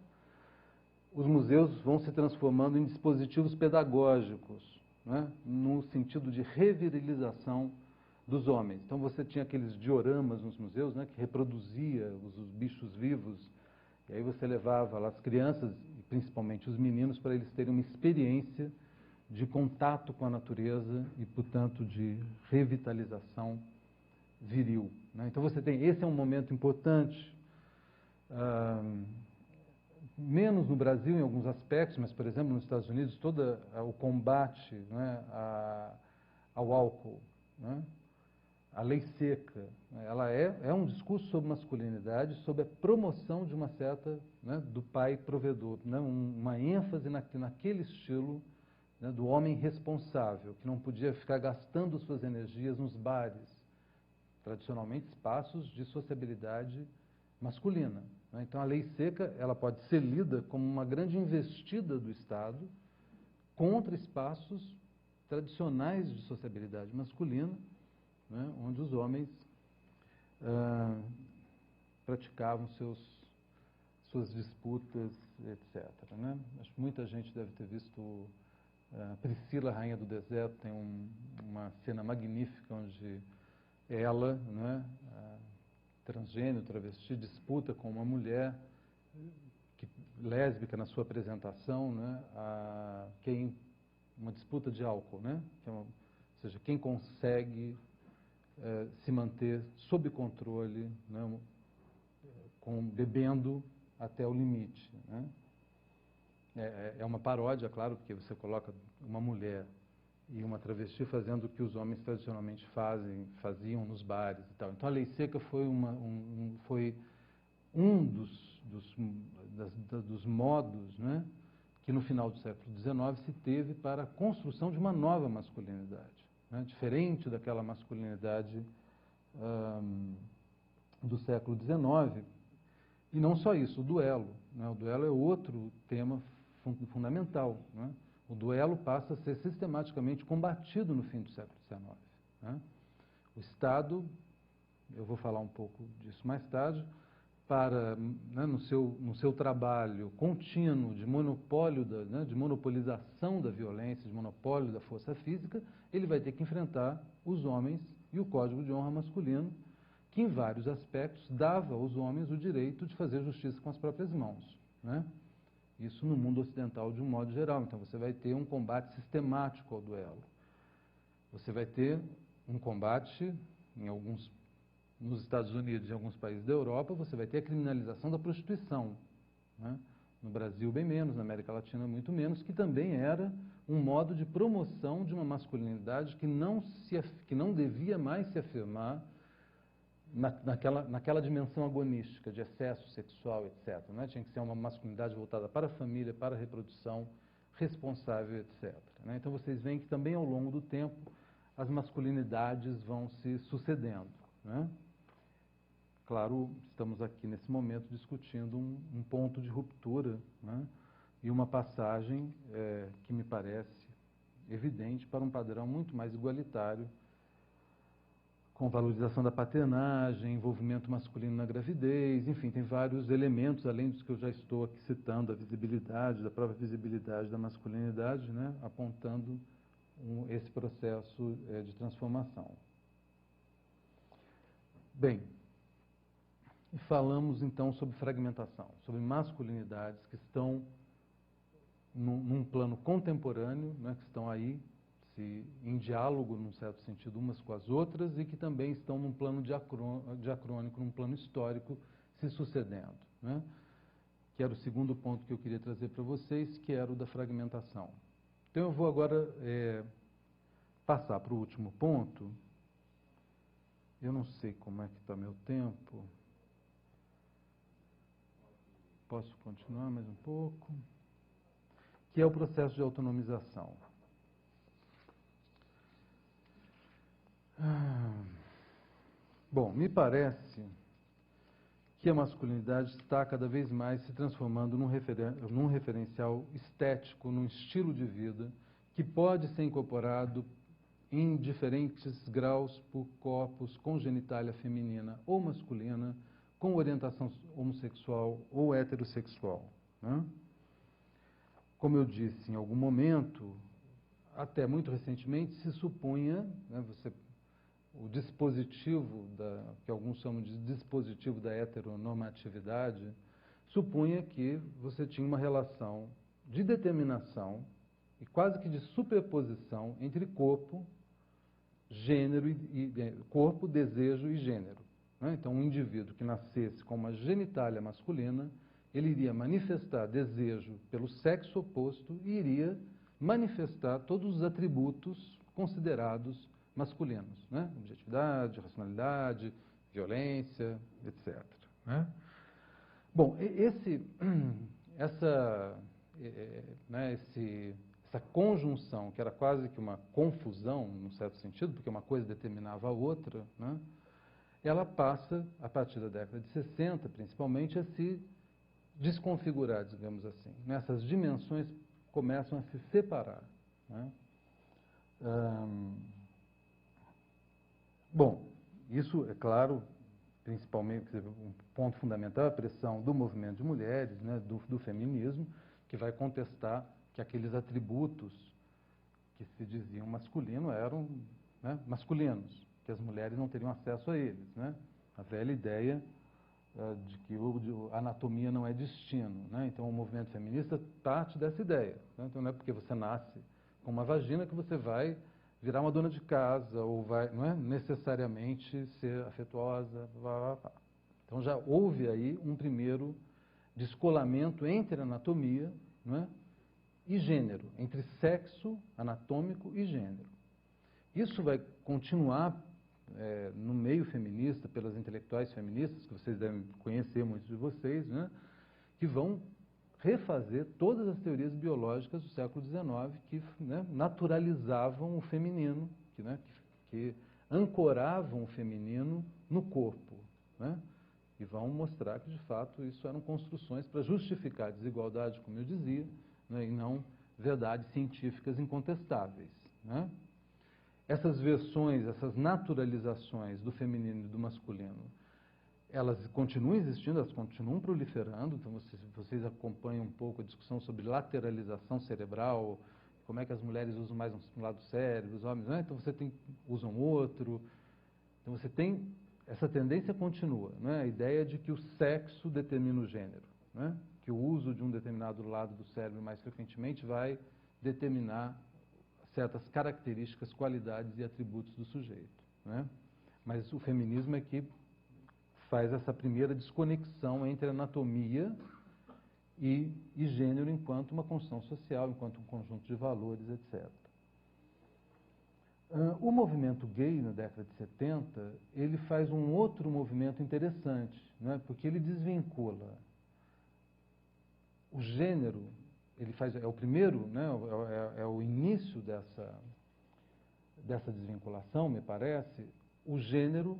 os museus vão se transformando em dispositivos pedagógicos, né? No sentido de revirilização dos homens. Então você tinha aqueles dioramas nos museus, né, que reproduzia os bichos vivos, e aí você levava lá as crianças, e principalmente os meninos, para eles terem uma experiência de contato com a natureza e, portanto, de revitalização viril. Né? Então você tem, esse é um momento importante, menos no Brasil em alguns aspectos, mas, por exemplo, nos Estados Unidos, todo o combate, né, ao álcool, né? A lei seca, ela é um discurso sobre masculinidade, sobre a promoção de uma certa, né, do pai provedor, né, uma ênfase naquele estilo, né, do homem responsável, que não podia ficar gastando suas energias nos bares, tradicionalmente espaços de sociabilidade masculina. Né? Então a lei seca ela pode ser lida como uma grande investida do Estado contra espaços tradicionais de sociabilidade masculina, né, onde os homens praticavam suas disputas, etc. Né? Acho que muita gente deve ter visto Priscila, Rainha do Deserto, tem uma cena magnífica onde ela, né, transgênero, travesti, disputa com uma mulher lésbica na sua apresentação, né, uma disputa de álcool, né, ou seja, quem consegue se manter sob controle, né, bebendo até o limite. Né? É uma paródia, claro, porque você coloca uma mulher e uma travesti fazendo o que os homens tradicionalmente faziam nos bares e tal. Então a lei seca foi um dos modos, né, que no final do século XIX se teve para a construção de uma nova masculinidade. Né, diferente daquela masculinidade do século XIX. E não só isso, o duelo. Né, o duelo é outro tema fundamental. Né, o duelo passa a ser sistematicamente combatido no fim do século XIX. Né, o Estado, eu vou falar um pouco disso mais tarde, né, no seu trabalho contínuo de monopólio, de monopolização da violência, de monopólio da força física, ele vai ter que enfrentar os homens e o Código de Honra masculino, que em vários aspectos dava aos homens o direito de fazer justiça com as próprias mãos. Né? Isso no mundo ocidental de um modo geral. Então você vai ter um combate sistemático ao duelo. Você vai ter um combate nos Estados Unidos e em alguns países da Europa, você vai ter a criminalização da prostituição. Né? No Brasil, bem menos, na América Latina, muito menos, que também era um modo de promoção de uma masculinidade que não devia mais se afirmar naquela dimensão agonística de excesso sexual, etc. Né? Tinha que ser uma masculinidade voltada para a família, para a reprodução, responsável, etc. Né? Então vocês veem que também ao longo do tempo as masculinidades vão se sucedendo. Né? Claro, estamos aqui nesse momento discutindo um ponto de ruptura, né, e uma passagem que me parece evidente para um padrão muito mais igualitário, com valorização da paternagem, envolvimento masculino na gravidez, enfim, tem vários elementos, além dos que eu já estou aqui citando, a visibilidade, da própria visibilidade da masculinidade, né, apontando esse processo de transformação. Bem, e falamos então sobre fragmentação, sobre masculinidades que estão num plano contemporâneo, né, que estão aí em diálogo, num certo sentido, umas com as outras, e que também estão num plano diacrônico, num plano histórico, se sucedendo, né? Que era o segundo ponto que eu queria trazer para vocês, que era o da fragmentação. Então eu vou agora passar para o último ponto. Eu não sei como é que está meu tempo. Posso continuar mais um pouco? Que é o processo de autonomização. Bom, me parece que a masculinidade está cada vez mais se transformando num referencial estético, num estilo de vida que pode ser incorporado em diferentes graus por corpos com genitália feminina ou masculina, com orientação homossexual ou heterossexual, né? Como eu disse em algum momento, até muito recentemente se supunha, né, o dispositivo, que alguns chamam de dispositivo da heteronormatividade, supunha que você tinha uma relação de determinação e quase que de superposição entre corpo, gênero corpo, desejo e gênero, né? Então, um indivíduo que nascesse com uma genitália masculina, ele iria manifestar desejo pelo sexo oposto e iria manifestar todos os atributos considerados masculinos, né? Objetividade, racionalidade, violência, etc., né? Bom, essa conjunção, que era quase que uma confusão, num certo sentido, porque uma coisa determinava a outra, né? Ela passa, a partir da década de 60, principalmente, a se desconfigurar, digamos assim. Essas dimensões começam a se separar, né? Bom, isso, é claro, principalmente, um ponto fundamental é a pressão do movimento de mulheres, né, do feminismo, que vai contestar que aqueles atributos que se diziam masculinos eram, né, masculinos, que as mulheres não teriam acesso a eles, né? A velha ideia de que a anatomia não é destino, né? Então o movimento feminista parte dessa ideia, né? Então não é porque você nasce com uma vagina que você vai virar uma dona de casa ou vai, não é necessariamente ser afetuosa, blá, blá, blá. Então já houve aí um primeiro descolamento entre anatomia, não é, e gênero, entre sexo anatômico e gênero. Isso vai continuar no meio feminista, pelas intelectuais feministas, que vocês devem conhecer, muitos de vocês, né, que vão refazer todas as teorias biológicas do século XIX que, né, naturalizavam o feminino, que ancoravam o feminino no corpo, né, e vão mostrar que, de fato, isso eram construções para justificar a desigualdade, como eu dizia, né, e não verdades científicas incontestáveis, né. Essas versões, essas naturalizações do feminino e do masculino, elas continuam existindo, elas continuam proliferando. Então, vocês acompanham um pouco a discussão sobre lateralização cerebral, como é que as mulheres usam mais um lado do cérebro, os homens, né? Então, usam outro. Então, você tem, essa tendência continua, né? A ideia de que o sexo determina o gênero, né? Que o uso de um determinado lado do cérebro mais frequentemente vai determinar certas características, qualidades e atributos do sujeito, né? Mas o feminismo é que faz essa primeira desconexão entre anatomia e gênero enquanto uma construção social, enquanto um conjunto de valores, etc. O movimento gay, na década de 70, ele faz um outro movimento interessante, né? Porque ele desvincula o gênero, é o primeiro, né? É o início dessa desvinculação, me parece, o gênero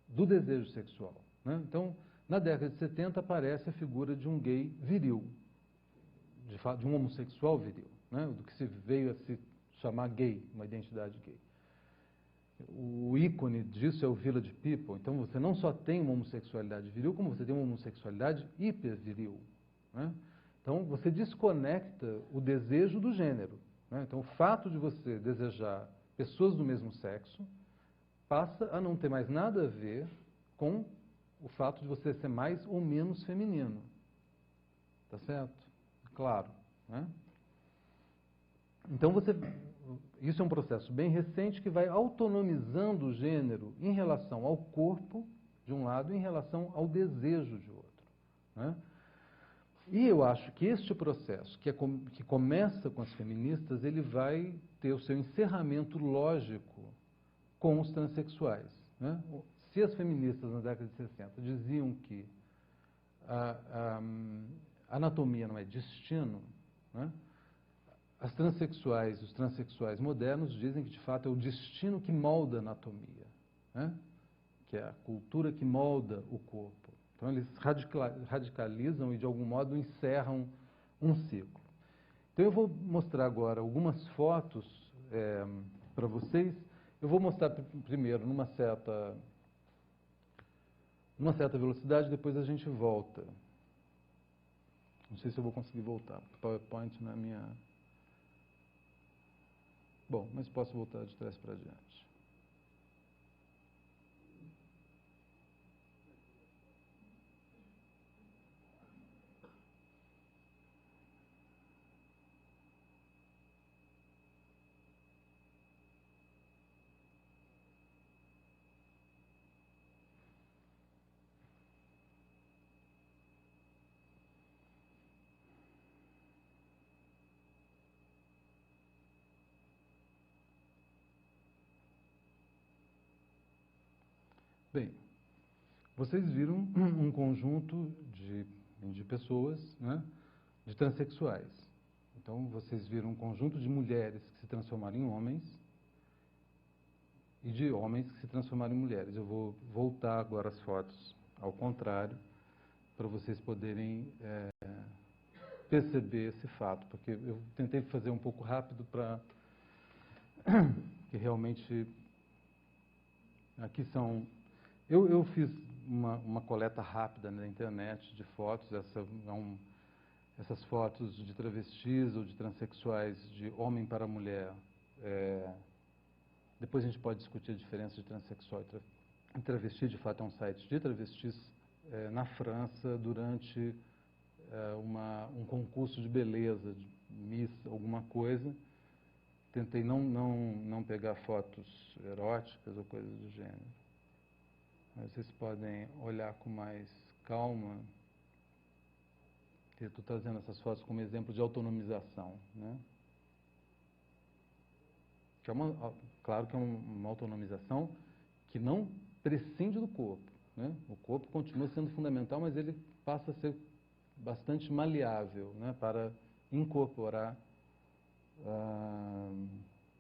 do desejo sexual, né? Então, na década de 70 aparece a figura de um gay viril, de um homossexual viril, né? Do que se veio a se chamar gay, uma identidade gay. O ícone disso é o Village People. Então você não só tem uma homossexualidade viril, como você tem uma homossexualidade hiperviril, né? Então você desconecta o desejo do gênero, né? Então o fato de você desejar pessoas do mesmo sexo passa a não ter mais nada a ver com o fato de você ser mais ou menos feminino. Tá certo? Claro, né? Então isso é um processo bem recente que vai autonomizando o gênero em relação ao corpo, de um lado, e em relação ao desejo de outro, né? E eu acho que este processo, que começa com as feministas, ele vai ter o seu encerramento lógico com os transexuais, né? Se as feministas na década de 60 diziam que a anatomia não é destino, né? As transexuais, os transexuais modernos dizem que, de fato, é o destino que molda a anatomia, né? Que é a cultura que molda o corpo. Então, eles radicalizam e, de algum modo, encerram um ciclo. Então, eu vou mostrar agora algumas fotos para vocês. Eu vou mostrar primeiro numa certa velocidade, depois a gente volta. Não sei se eu vou conseguir voltar, porque o PowerPoint não é minha... Bom, mas posso voltar de trás para diante. Bem, vocês viram um conjunto de pessoas, né, de transexuais. Então, vocês viram um conjunto de mulheres que se transformaram em homens e de homens que se transformaram em mulheres. Eu vou voltar agora as fotos ao contrário, para vocês poderem perceber esse fato, porque eu tentei fazer um pouco rápido para que realmente... Aqui são... Eu fiz uma coleta rápida na internet de fotos, essas fotos de travestis ou de transexuais, de homem para mulher. Depois a gente pode discutir a diferença de transexual e travesti. De fato, é um site de travestis na França durante um concurso de beleza, de Miss alguma coisa. Tentei não pegar fotos eróticas ou coisas do gênero. Mas vocês podem olhar com mais calma. Estou trazendo essas fotos como exemplo de autonomização, né? Que claro que é uma autonomização que não prescinde do corpo, né? O corpo continua sendo fundamental, mas ele passa a ser bastante maleável, né? Para incorporar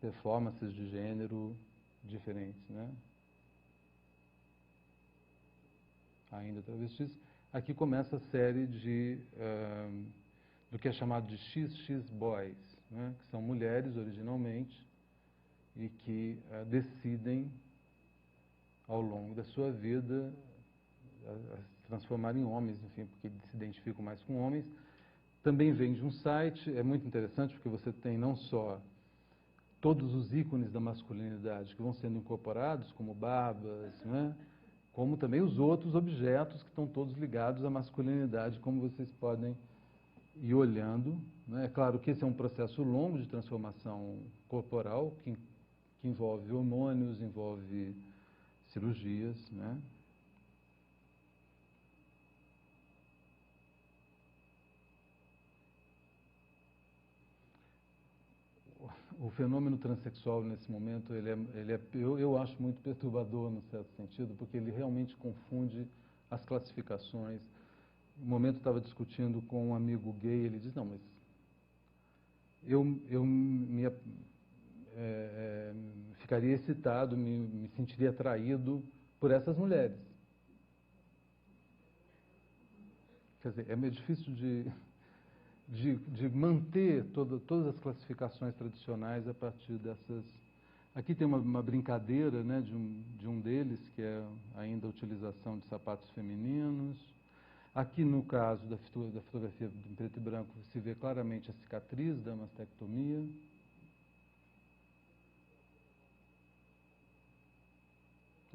performances de gênero diferentes, né? Ainda travestis. Aqui começa a série do que é chamado de XX Boys, né? Que são mulheres originalmente e que decidem, ao longo da sua vida, se transformar em homens, enfim, porque se identificam mais com homens. Também vem de um site, é muito interessante porque você tem não só todos os ícones da masculinidade que vão sendo incorporados, como barbas, né? Como também os outros objetos que estão todos ligados à masculinidade, como vocês podem ir olhando, né? É claro que esse é um processo longo de transformação corporal, que envolve hormônios, envolve cirurgias, né? O fenômeno transexual nesse momento, eu acho muito perturbador, no certo sentido, porque ele realmente confunde as classificações. No momento eu estava discutindo com um amigo gay, ele diz, não, mas eu ficaria excitado, me sentiria atraído por essas mulheres. Quer dizer, é meio difícil de de manter todas as classificações tradicionais a partir dessas... Aqui tem uma brincadeira, né, de um deles, que é ainda a utilização de sapatos femininos. Aqui, no caso da fotografia em preto e branco, se vê claramente a cicatriz da mastectomia.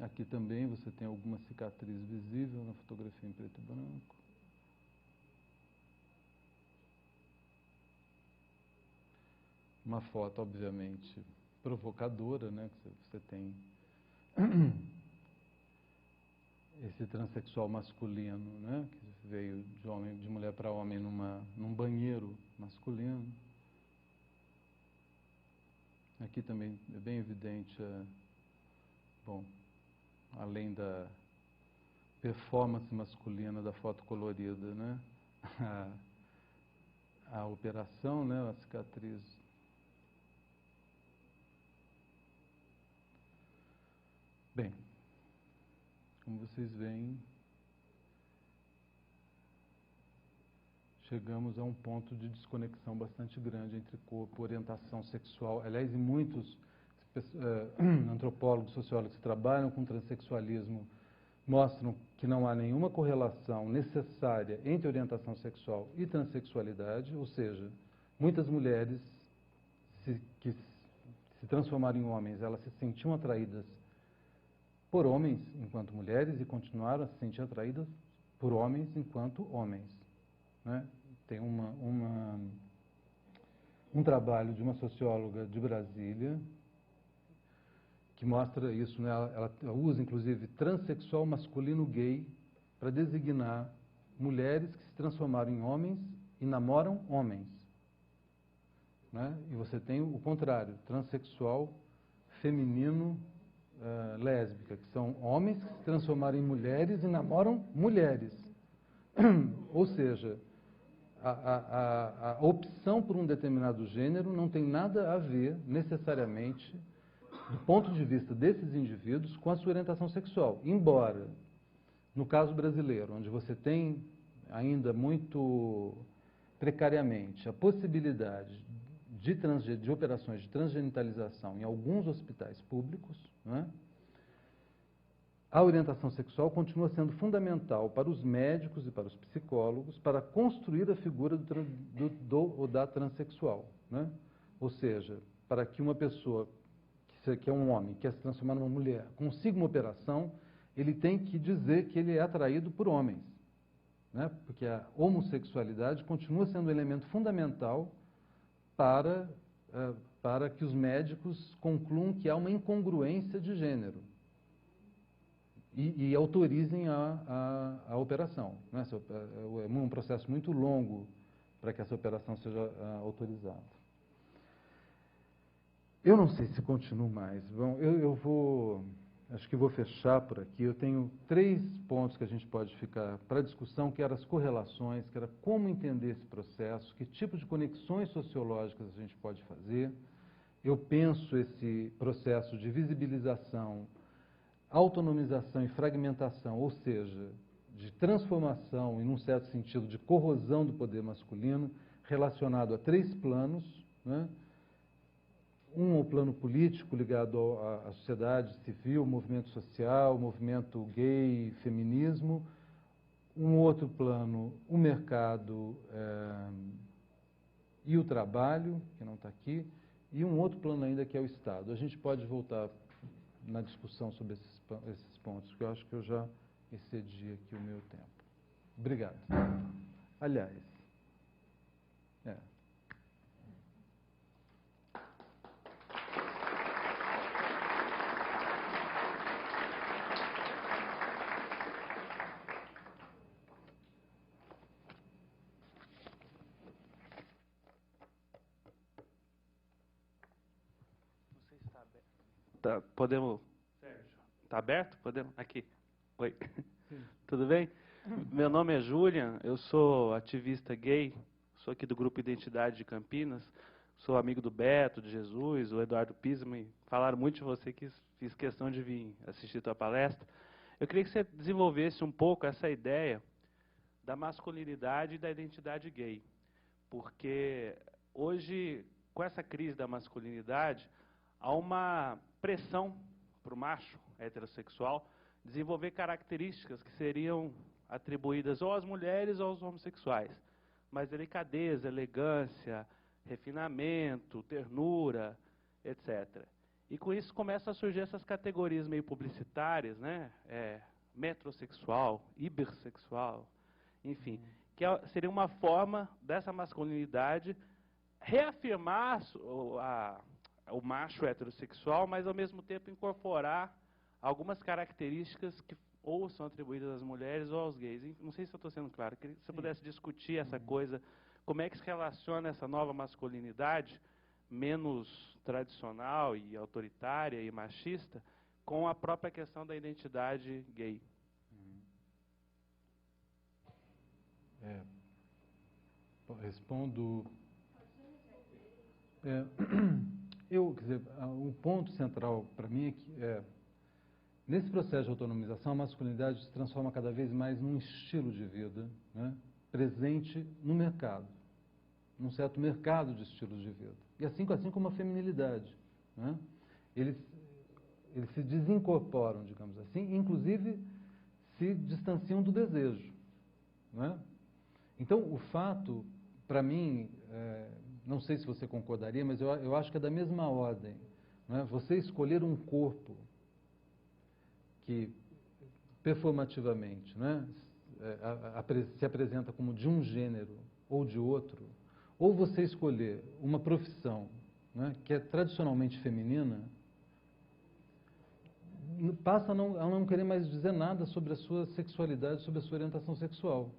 Aqui também você tem alguma cicatriz visível na fotografia em preto e branco. Uma foto, obviamente, provocadora, né? Que você tem esse transexual masculino, né? Que veio de mulher para homem num banheiro masculino. Aqui também é bem evidente, bom, além da performance masculina da foto colorida, né? A operação, né? A cicatriz. Bem, como vocês veem, chegamos a um ponto de desconexão bastante grande entre corpo e orientação sexual. Aliás, em muitos antropólogos, sociólogos que trabalham com transexualismo mostram que não há nenhuma correlação necessária entre orientação sexual e transexualidade, ou seja, muitas mulheres que se transformaram em homens, elas se sentiam atraídas por homens enquanto mulheres e continuaram a se sentir atraídas por homens enquanto homens, né? Tem um trabalho de uma socióloga de Brasília que mostra isso, né? Ela usa, inclusive, transexual masculino gay para designar mulheres que se transformaram em homens e namoram homens, né? E você tem o contrário, transexual feminino lésbica, que são homens que se transformaram em mulheres e namoram mulheres. Ou seja, a opção por um determinado gênero não tem nada a ver, necessariamente, do ponto de vista desses indivíduos, com a sua orientação sexual. Embora, no caso brasileiro, onde você tem ainda muito precariamente a possibilidade de operações de transgenitalização em alguns hospitais públicos, né, a orientação sexual continua sendo fundamental para os médicos e para os psicólogos para construir a figura do ou da transexual, né? Ou seja, para que uma pessoa que é um homem, quer se transformar numa mulher, consiga uma operação, ele tem que dizer que ele é atraído por homens, né? Porque a homossexualidade continua sendo um elemento fundamental para que os médicos concluam que há uma incongruência de gênero e autorizem a operação, né? É um processo muito longo para que essa operação seja autorizada. Eu não sei se continuo mais. Bom, acho que vou fechar por aqui. Eu tenho 3 pontos que a gente pode ficar para discussão, que eram as correlações, que era como entender esse processo, que tipo de conexões sociológicas a gente pode fazer. Eu penso esse processo de visibilização, autonomização e fragmentação, ou seja, de transformação e, num certo sentido, de corrosão do poder masculino, relacionado a 3 planos, né? O plano político ligado à sociedade civil, movimento social, movimento gay, feminismo. Um outro plano, o mercado e o trabalho, que não está aqui. E um outro plano ainda, que é o Estado. A gente pode voltar na discussão sobre esses pontos, porque eu acho que eu já excedi aqui o meu tempo. Obrigado. Aliás, Tá, podemos... Sérgio. Tá aberto? Podemos? Aqui. Oi. Sim. Tudo bem? Meu nome é Julian, eu sou ativista gay, sou aqui do Grupo Identidade de Campinas, sou amigo do Beto, de Jesus, o Eduardo Pisman, falaram muito de você, que fiz questão de vir assistir a tua palestra. Eu queria que você desenvolvesse um pouco essa ideia da masculinidade e da identidade gay. porque hoje, com essa crise da masculinidade, há uma pressão para o macho heterossexual desenvolver características que seriam atribuídas ou às mulheres ou aos homossexuais. Mais delicadeza, elegância, refinamento, ternura, etc. E com isso começam a surgir essas categorias meio publicitárias, né? Metrosexual, hipersexual, enfim, que seria uma forma dessa masculinidade reafirmar o macho heterossexual, mas ao mesmo tempo incorporar algumas características que ou são atribuídas às mulheres ou aos gays. Não sei se eu estou sendo claro. Queria que você pudesse discutir essa coisa, como é que se relaciona essa nova masculinidade, menos tradicional e autoritária e machista, com a própria questão da identidade gay. Respondo. Quer dizer, um ponto central para mim é que nesse processo de autonomização, a masculinidade se transforma cada vez mais num estilo de vida, né, presente no mercado, num certo mercado de estilos de vida. E assim como a feminilidade, né, eles se desincorporam, digamos assim, inclusive se distanciam do desejo, né? Então, o fato, para mim, não sei se você concordaria, mas eu acho que é da mesma ordem, né? Você escolher um corpo que performativamente, né, se apresenta como de um gênero ou de outro, ou você escolher uma profissão, né, que é tradicionalmente feminina, passa a não querer mais dizer nada sobre a sua sexualidade, sobre a sua orientação sexual,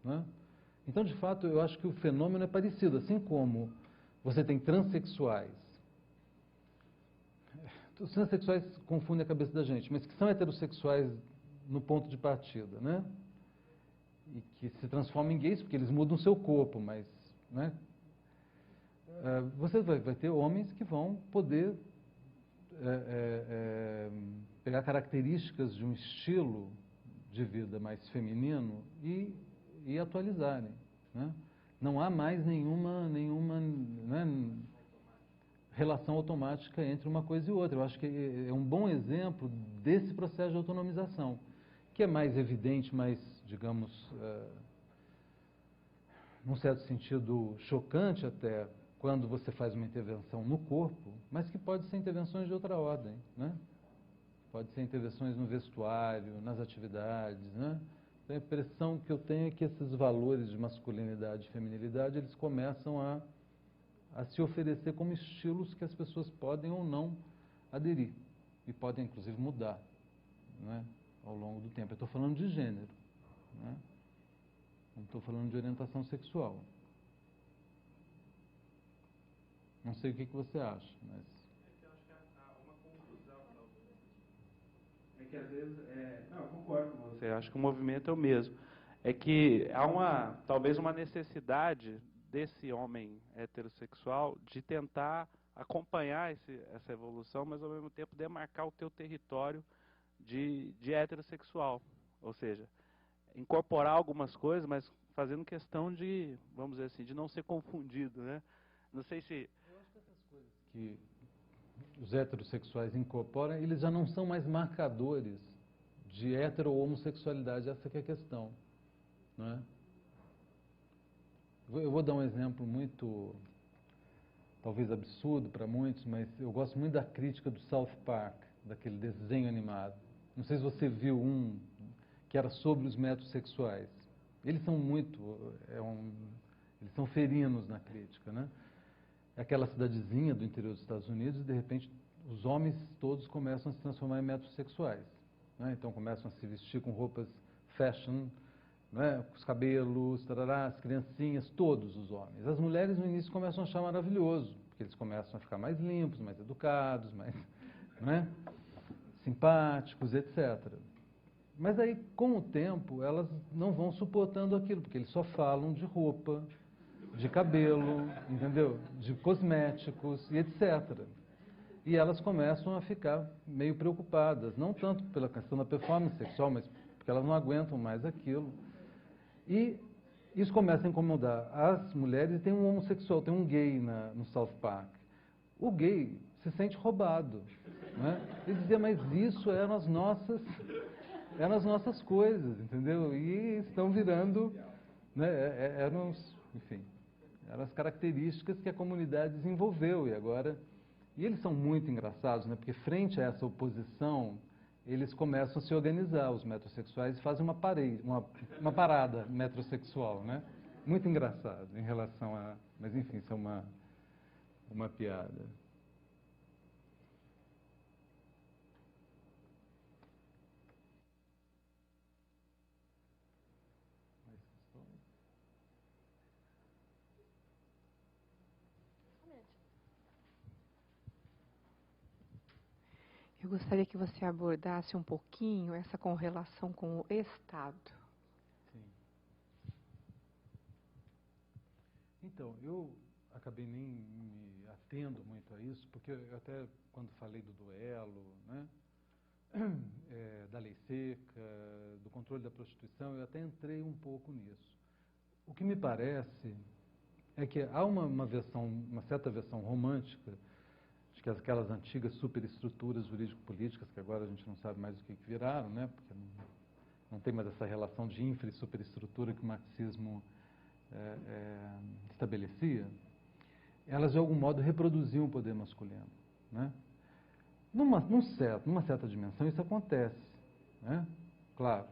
né? Então, de fato, eu acho que o fenômeno é parecido, assim como você tem transexuais. Os transexuais confundem a cabeça da gente, mas que são heterossexuais no ponto de partida, né? E que se transformam em gays porque eles mudam o seu corpo, mas, né? Você vai ter homens que vão poder pegar características de um estilo de vida mais feminino e atualizarem, né? Não há mais nenhuma né, relação automática entre uma coisa e outra. Eu acho que é um bom exemplo desse processo de autonomização, que é mais evidente, mais, digamos, num certo sentido chocante até, quando você faz uma intervenção no corpo, mas que pode ser intervenções de outra ordem, né? Pode ser intervenções no vestuário, nas atividades, né? Então, a impressão que eu tenho é que esses valores de masculinidade e feminilidade, eles começam a se oferecer como estilos que as pessoas podem ou não aderir, e podem, inclusive, mudar, né, ao longo do tempo. Eu estou falando de gênero, né? Não estou falando de orientação sexual. Não sei o que você acha, mas... Eu acho que há uma conclusão, é que às vezes... Não, eu concordo com você, eu acho que o movimento é o mesmo. É que há talvez uma necessidade desse homem heterossexual de tentar acompanhar essa evolução, mas ao mesmo tempo demarcar o teu território de heterossexual. Ou seja, incorporar algumas coisas, mas fazendo questão de, vamos dizer assim, de não ser confundido, né? Não sei se... Eu acho que essas coisas que os heterossexuais incorporam, eles já não são mais marcadores de hetero ou homossexualidade, essa que é a questão, né? Eu vou dar um exemplo muito, talvez absurdo para muitos, mas eu gosto muito da crítica do South Park, daquele desenho animado. Não sei se você viu um que era sobre os metrosexuais. Eles são eles são ferinos na crítica, né? É aquela cidadezinha do interior dos Estados Unidos e, de repente, os homens todos começam a se transformar em metrosexuais, né? Então, começam a se vestir com roupas fashion, né? Com os cabelos, tarará, as criancinhas, todos os homens. As mulheres, no início, começam a achar maravilhoso, porque eles começam a ficar mais limpos, mais educados, mais, né, simpáticos, etc. Mas aí, com o tempo, elas não vão suportando aquilo, porque eles só falam de roupa, de cabelo, entendeu? De cosméticos e etc. E elas começam a ficar meio preocupadas, não tanto pela questão da performance sexual, mas porque elas não aguentam mais aquilo. E Isso começa a incomodar as mulheres. Tem um homossexual, tem um gay no South Park. O gay se sente roubado, né? Ele dizia, mas isso eram as nossas coisas, entendeu? E estão virando, né, enfim, eram as características que a comunidade desenvolveu e agora... E eles são muito engraçados, né? Porque frente a essa oposição, eles começam a se organizar, os metrosexuais, e fazem uma parada metrosexual, né? Muito engraçado em relação a... Mas, enfim, isso é uma piada. Eu gostaria que você abordasse um pouquinho essa correlação com o Estado. Sim. Então, eu acabei nem me atendo muito a isso, porque eu até quando falei do duelo, né, da lei seca, do controle da prostituição, eu até entrei um pouco nisso. O que me parece é que há uma certa versão romântica, que aquelas antigas superestruturas jurídico-políticas, que agora a gente não sabe mais o que viraram, né? Porque não tem mais essa relação de infra e superestrutura que o marxismo estabelecia, elas de algum modo reproduziam o poder masculino, né? Numa certa dimensão isso acontece, né? Claro,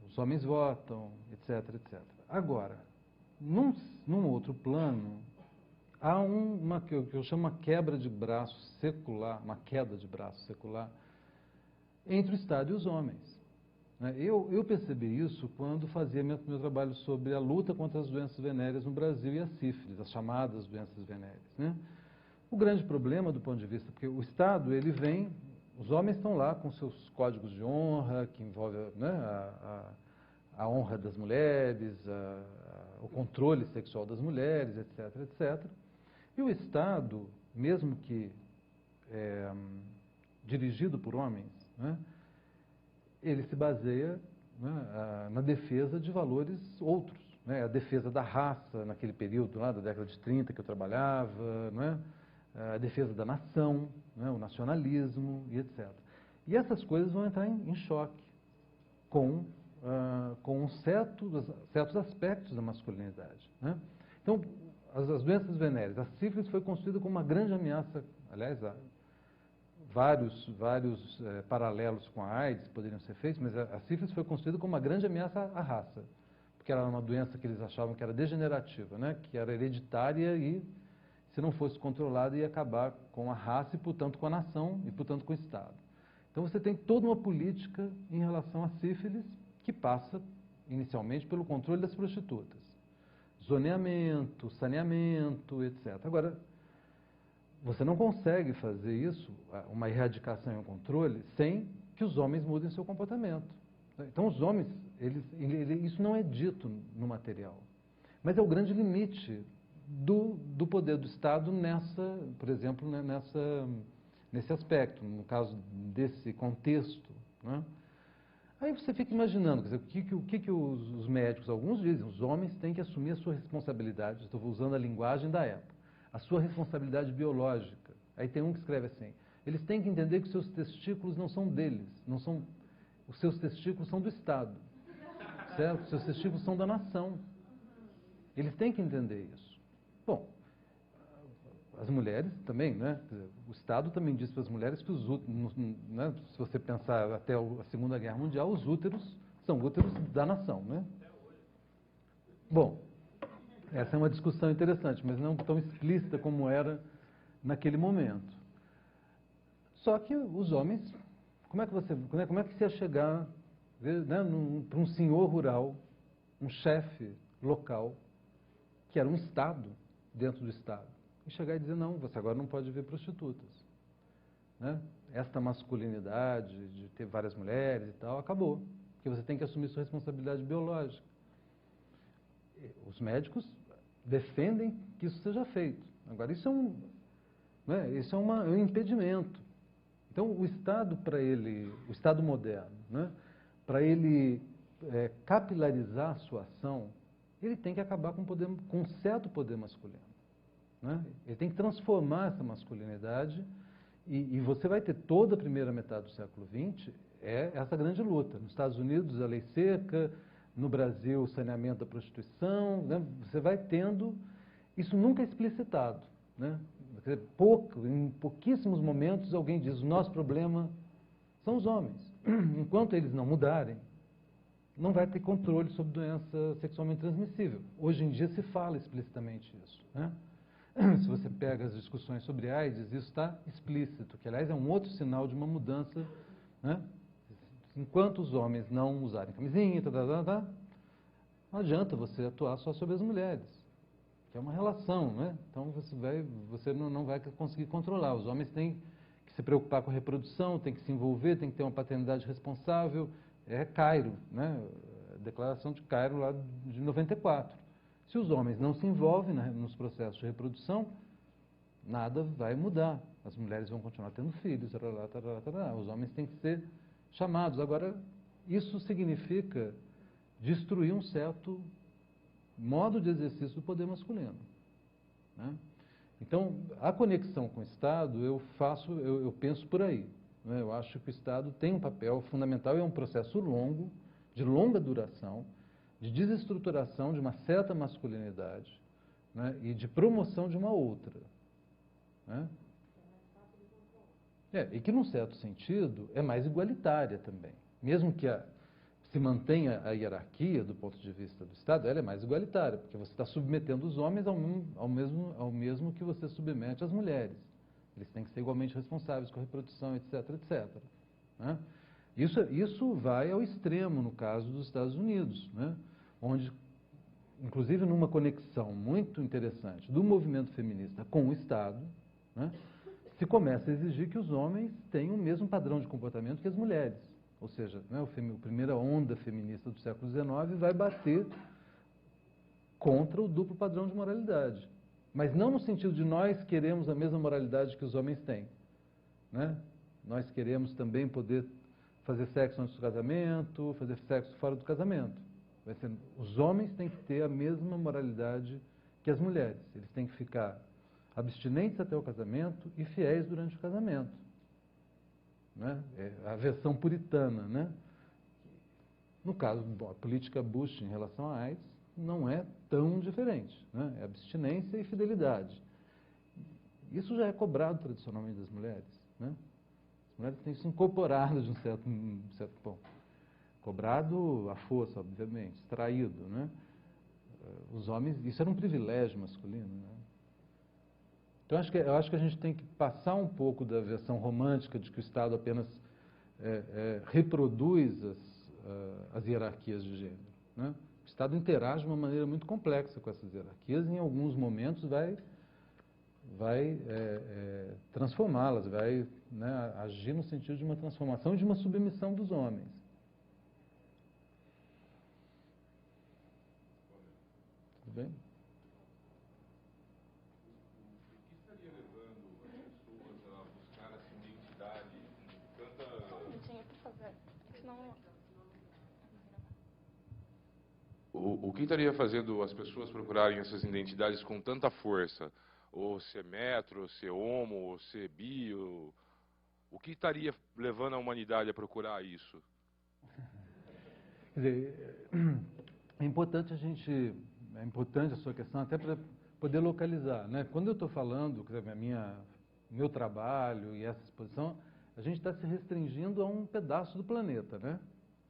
os homens votam, etc, etc. Agora, num outro plano, há uma que eu chamo uma queda de braço secular entre o Estado e os homens. Eu percebi isso quando fazia meu trabalho sobre a luta contra as doenças venéreas no Brasil e a sífilis, as chamadas doenças venéreas, né? O grande problema do ponto de vista, porque o Estado, ele vem, os homens estão lá com seus códigos de honra, que envolve, né, a honra das mulheres, o controle sexual das mulheres, etc, etc. E o Estado, mesmo que dirigido por homens, né, ele se baseia, né, na defesa de valores outros, né, a defesa da raça, naquele período lá da década de 30 que eu trabalhava, né, a defesa da nação, né, o nacionalismo e etc. E essas coisas vão entrar em choque com certos aspectos da masculinidade, né? Então, as doenças venéreas, a sífilis foi construída como uma grande ameaça, aliás, há vários paralelos com a AIDS poderiam ser feitos, mas a sífilis foi construída como uma grande ameaça à raça, porque era uma doença que eles achavam que era degenerativa, né, que era hereditária e, se não fosse controlada, ia acabar com a raça e, portanto, com a nação e, portanto, com o Estado. Então, você tem toda uma política em relação à sífilis que passa, inicialmente, pelo controle das prostitutas. Zoneamento, saneamento, etc. Agora, você não consegue fazer isso, uma erradicação e um controle, sem que os homens mudem seu comportamento. Então, os homens, isso não é dito no material. Mas é o grande limite do poder do Estado por exemplo, nesse aspecto, no caso desse contexto, né? Aí você fica imaginando, quer dizer, o que os médicos, alguns dizem, os homens têm que assumir a sua responsabilidade, estou usando a linguagem da época, a sua responsabilidade biológica. Aí tem um que escreve assim, eles têm que entender que os seus testículos não são deles, os seus testículos são do Estado, certo? Os seus testículos são da nação. Eles têm que entender isso. Bom, as mulheres também, né? O Estado também diz para as mulheres que os úteros, né? Se você pensar até a Segunda Guerra Mundial, os úteros são úteros da nação, né? Bom, essa é uma discussão interessante, mas não tão explícita como era naquele momento. Só que os homens, como é que você ia chegar, né, para um senhor rural, um chefe local, que era um Estado dentro do Estado, e chegar e dizer, não, você agora não pode ver prostitutas, né? Esta masculinidade de ter várias mulheres e tal, acabou, porque você tem que assumir sua responsabilidade biológica. Os médicos defendem que isso seja feito. Agora, isso é um impedimento. Então, o Estado, o Estado moderno, né, para ele capilarizar a sua ação, ele tem que acabar com um certo poder masculino, né? Ele tem que transformar essa masculinidade e você vai ter toda a primeira metade do século XX essa grande luta. Nos Estados Unidos, a lei seca, no Brasil, o saneamento da prostituição, né? Você vai tendo... Isso nunca é explicitado, né? Em pouquíssimos momentos alguém diz, o nosso problema são os homens. Enquanto eles não mudarem, não vai ter controle sobre doença sexualmente transmissível. Hoje em dia se fala explicitamente isso, né? Se você pega as discussões sobre AIDS, isso está explícito, que aliás é um outro sinal de uma mudança, né? Enquanto os homens não usarem camisinha, não adianta você atuar só sobre as mulheres, que é uma relação, né? Então você não vai conseguir controlar. Os homens têm que se preocupar com a reprodução, têm que se envolver, têm que ter uma paternidade responsável. É Cairo, né? A declaração de Cairo lá de 94. Se os homens não se envolvem nos processos de reprodução, nada vai mudar. As mulheres vão continuar tendo filhos, os homens têm que ser chamados. Agora, isso significa destruir um certo modo de exercício do poder masculino, né? Então, a conexão com o Estado, eu penso por aí, né? Eu acho que o Estado tem um papel fundamental, é um processo longo, de longa duração, de desestruturação de uma certa masculinidade, né? E de promoção de uma outra, né? E que, num certo sentido, é mais igualitária também. Mesmo que se mantenha a hierarquia do ponto de vista do Estado, ela é mais igualitária, porque você está submetendo os homens ao mesmo que você submete as mulheres. Eles têm que ser igualmente responsáveis com a reprodução, etc., etc., né? Isso vai ao extremo no caso dos Estados Unidos, né? Onde, inclusive numa conexão muito interessante do movimento feminista com o Estado, né, se começa a exigir que os homens tenham o mesmo padrão de comportamento que as mulheres. Ou seja, né, a primeira onda feminista do século XIX vai bater contra o duplo padrão de moralidade. Mas não no sentido de nós queremos a mesma moralidade que os homens têm, né? Nós queremos também poder fazer sexo antes do casamento, fazer sexo fora do casamento. Os homens têm que ter a mesma moralidade que as mulheres. Eles têm que ficar abstinentes até o casamento e fiéis durante o casamento, né? É a versão puritana, né? No caso, a política Bush em relação à AIDS não é tão diferente, né? É abstinência e fidelidade. Isso já é cobrado tradicionalmente das mulheres, né? As mulheres têm se incorporado de um certo ponto. Cobrado à força, obviamente, extraído, né? Os homens, isso era um privilégio masculino, né? Então, eu acho que a gente tem que passar um pouco da versão romântica de que o Estado apenas reproduz as hierarquias de gênero, né? O Estado interage de uma maneira muito complexa com essas hierarquias e, em alguns momentos, vai transformá-las, vai, né, agir no sentido de uma transformação e de uma submissão dos homens. Tudo bem? O que estaria fazendo as pessoas procurarem essas identidades com tanta força? Ou ser metro, ou ser homo, ou ser bi? O que estaria levando a humanidade a procurar isso? Quer dizer, é importante a sua questão até para poder localizar, né? Quando eu estou falando, quer dizer, meu trabalho e essa exposição, a gente está se restringindo a um pedaço do planeta, né?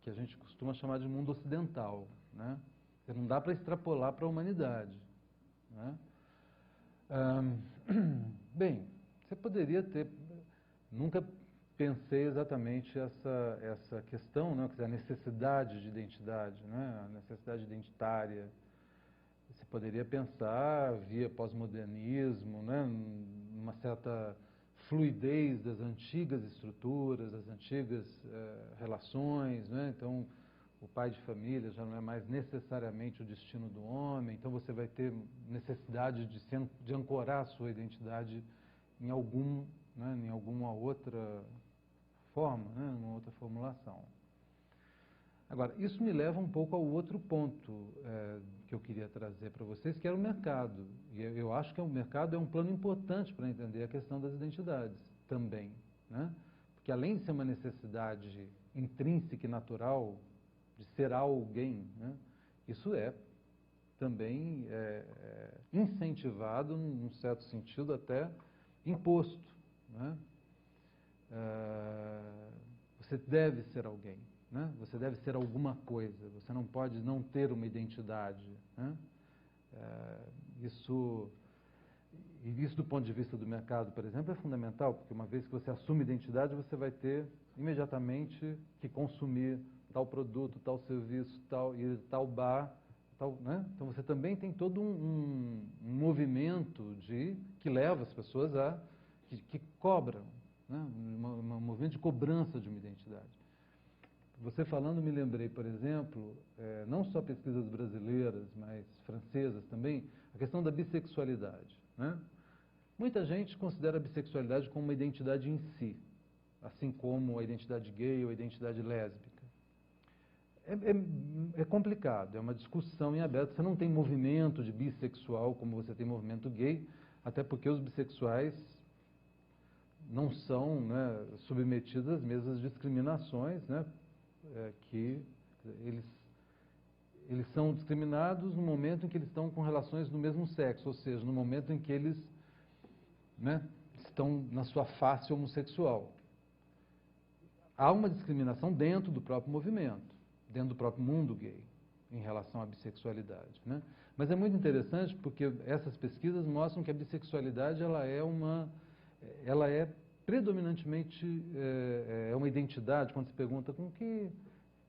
Que a gente costuma chamar de mundo ocidental, né? Não dá para extrapolar para a humanidade, né? Bem, você poderia ter... Nunca pensei exatamente essa questão, né? Quer dizer, a necessidade de identidade, né? A necessidade identitária. Você poderia pensar via pós-modernismo, né? Uma certa fluidez das antigas estruturas, das antigas relações, né? Então, o pai de família já não é mais necessariamente o destino do homem, então você vai ter necessidade de ancorar a sua identidade em alguma outra forma, né? Uma outra formulação. Agora, isso me leva um pouco ao outro ponto que eu queria trazer para vocês, que era o mercado. E eu acho que o mercado é um plano importante para entender a questão das identidades também, né? Porque além de ser uma necessidade intrínseca e natural de ser alguém, né? Isso é também incentivado, num certo sentido, até imposto, né? Você deve ser alguém, né? Você deve ser alguma coisa, você não pode não ter uma identidade, né? Isso do ponto de vista do mercado, por exemplo, é fundamental, porque uma vez que você assume identidade, você vai ter imediatamente que consumir tal produto, tal serviço, tal bar, tal, né? Então você também tem todo um movimento que leva as pessoas que cobram, né? Um movimento de cobrança de uma identidade. Você falando, me lembrei, por exemplo, não só pesquisas brasileiras, mas francesas também, a questão da bissexualidade, né? Muita gente considera a bissexualidade como uma identidade em si, assim como a identidade gay ou a identidade lésbica. É complicado, é uma discussão em aberto. Você não tem movimento de bissexual como você tem movimento gay, até porque os bissexuais não são, né, submetidos às mesmas discriminações, né, que eles são discriminados no momento em que eles estão com relações do mesmo sexo, ou seja, no momento em que eles, né, estão na sua face homossexual. Há uma discriminação dentro do próprio movimento, dentro do próprio mundo gay, em relação à bissexualidade, né? Mas é muito interessante porque essas pesquisas mostram que a bissexualidade ela é predominantemente uma identidade. Quando se pergunta com que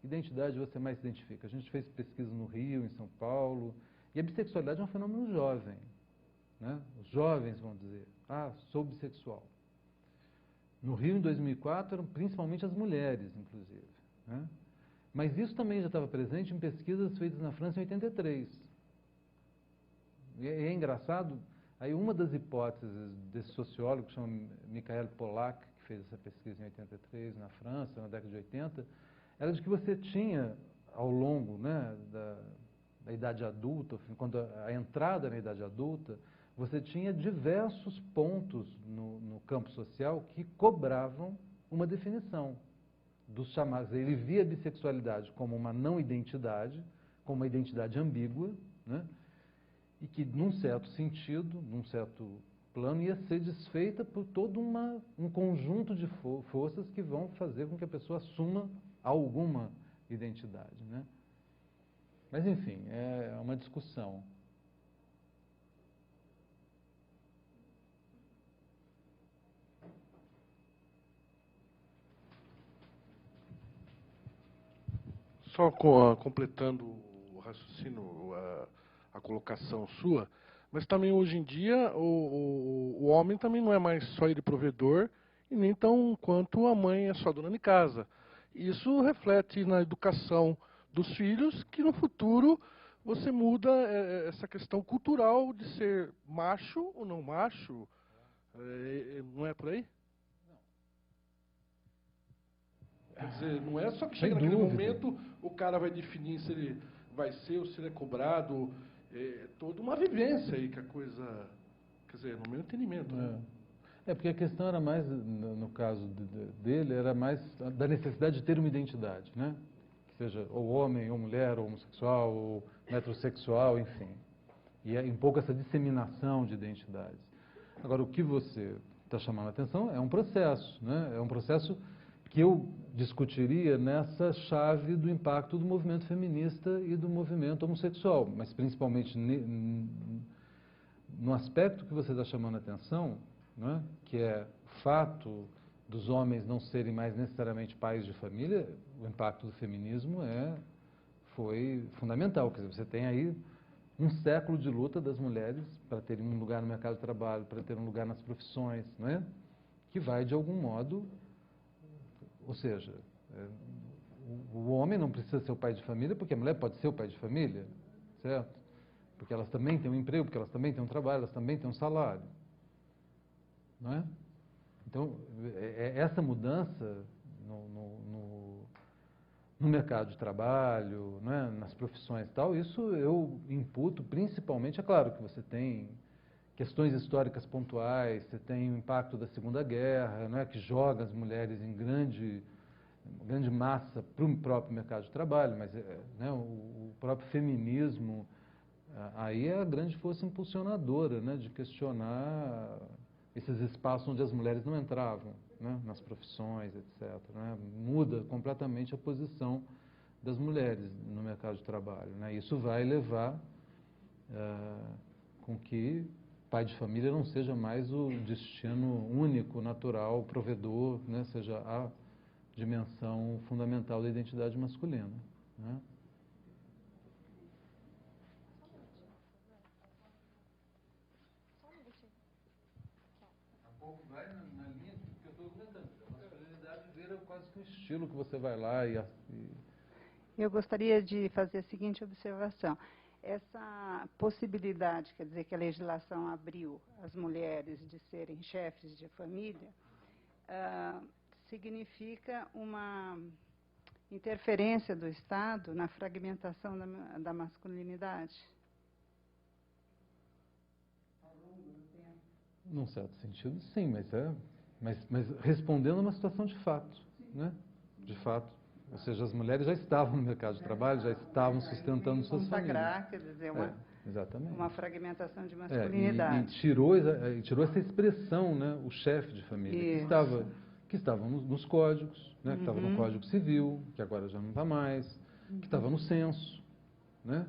identidade você mais se identifica, a gente fez pesquisa no Rio, em São Paulo, e a bissexualidade é um fenômeno jovem, né? Os jovens vão dizer, sou bissexual. No Rio, em 2004, eram principalmente as mulheres, inclusive, né? Mas isso também já estava presente em pesquisas feitas na França em 83. E é engraçado, aí uma das hipóteses desse sociólogo, que chama Michael Pollack, que fez essa pesquisa em 83 na França, na década de 80, era de que você tinha, ao longo, né, da idade adulta, quando a entrada na idade adulta, você tinha diversos pontos no campo social que cobravam uma definição dos chamados. Ele via a bissexualidade como uma não identidade, como uma identidade ambígua, né? E que, num certo sentido, num certo plano, ia ser desfeita por todo um conjunto de forças que vão fazer com que a pessoa assuma alguma identidade, né? Mas, enfim, é uma discussão. Só completando o raciocínio, a colocação sua, mas também hoje em dia o homem também não é mais só ele provedor e nem tão quanto a mãe é só dona de casa. Isso reflete na educação dos filhos, que no futuro você muda essa questão cultural de ser macho ou não macho, não é por aí? Quer dizer, não é só que chega naquele momento, o cara vai definir se ele vai ser ou se ele é cobrado. É toda uma vivência aí que a coisa... Quer dizer, no meu entendimento, né? Porque a questão era mais, no caso dele, era mais da necessidade de ter uma identidade, né? Que seja ou homem, ou mulher, ou homossexual, ou metrosexual, enfim. E é um pouco essa disseminação de identidades. Agora, o que você está chamando a atenção é um processo, né? É um processo que eu discutiria nessa chave do impacto do movimento feminista e do movimento homossexual, mas principalmente no aspecto que você está chamando a atenção, né, que é o fato dos homens não serem mais necessariamente pais de família. O impacto do feminismo foi fundamental. Quer dizer, você tem aí um século de luta das mulheres para terem um lugar no mercado de trabalho, para ter um lugar nas profissões, né, que vai, de algum modo... Ou seja, o homem não precisa ser o pai de família, porque a mulher pode ser o pai de família, certo? Porque elas também têm um emprego, porque elas também têm um trabalho, elas também têm um salário. Não é? Então, essa mudança no mercado de trabalho, né, nas profissões e tal, isso eu imputo principalmente, é claro que você tem questões históricas pontuais, você tem o impacto da Segunda Guerra, né, que joga as mulheres em grande massa para o próprio mercado de trabalho, mas né, o próprio feminismo aí é a grande força impulsionadora, né, de questionar esses espaços onde as mulheres não entravam, né, nas profissões, etc. Né, muda completamente a posição das mulheres no mercado de trabalho. Né, isso vai levar com que pai de família não seja mais o destino único, natural, provedor, né, seja a dimensão fundamental da identidade masculina. Né? Vai na linha que eu estou comentando. A masculinidade vira quase que um estilo que você vai lá e... Eu gostaria de fazer a seguinte observação. Essa possibilidade, quer dizer, que a legislação abriu as mulheres de serem chefes de família, significa uma interferência do Estado na fragmentação da masculinidade? Num certo sentido, sim, mas respondendo a uma situação de fato, né? De fato. Ou seja, as mulheres já estavam no mercado de trabalho, já estavam sustentando suas famílias. Quer dizer, exatamente. Uma fragmentação de masculinidade. E tirou essa expressão, né? O chefe de família, que estava nos códigos, né? Que estava no Código Civil, que agora já não está mais, que estava no censo, né?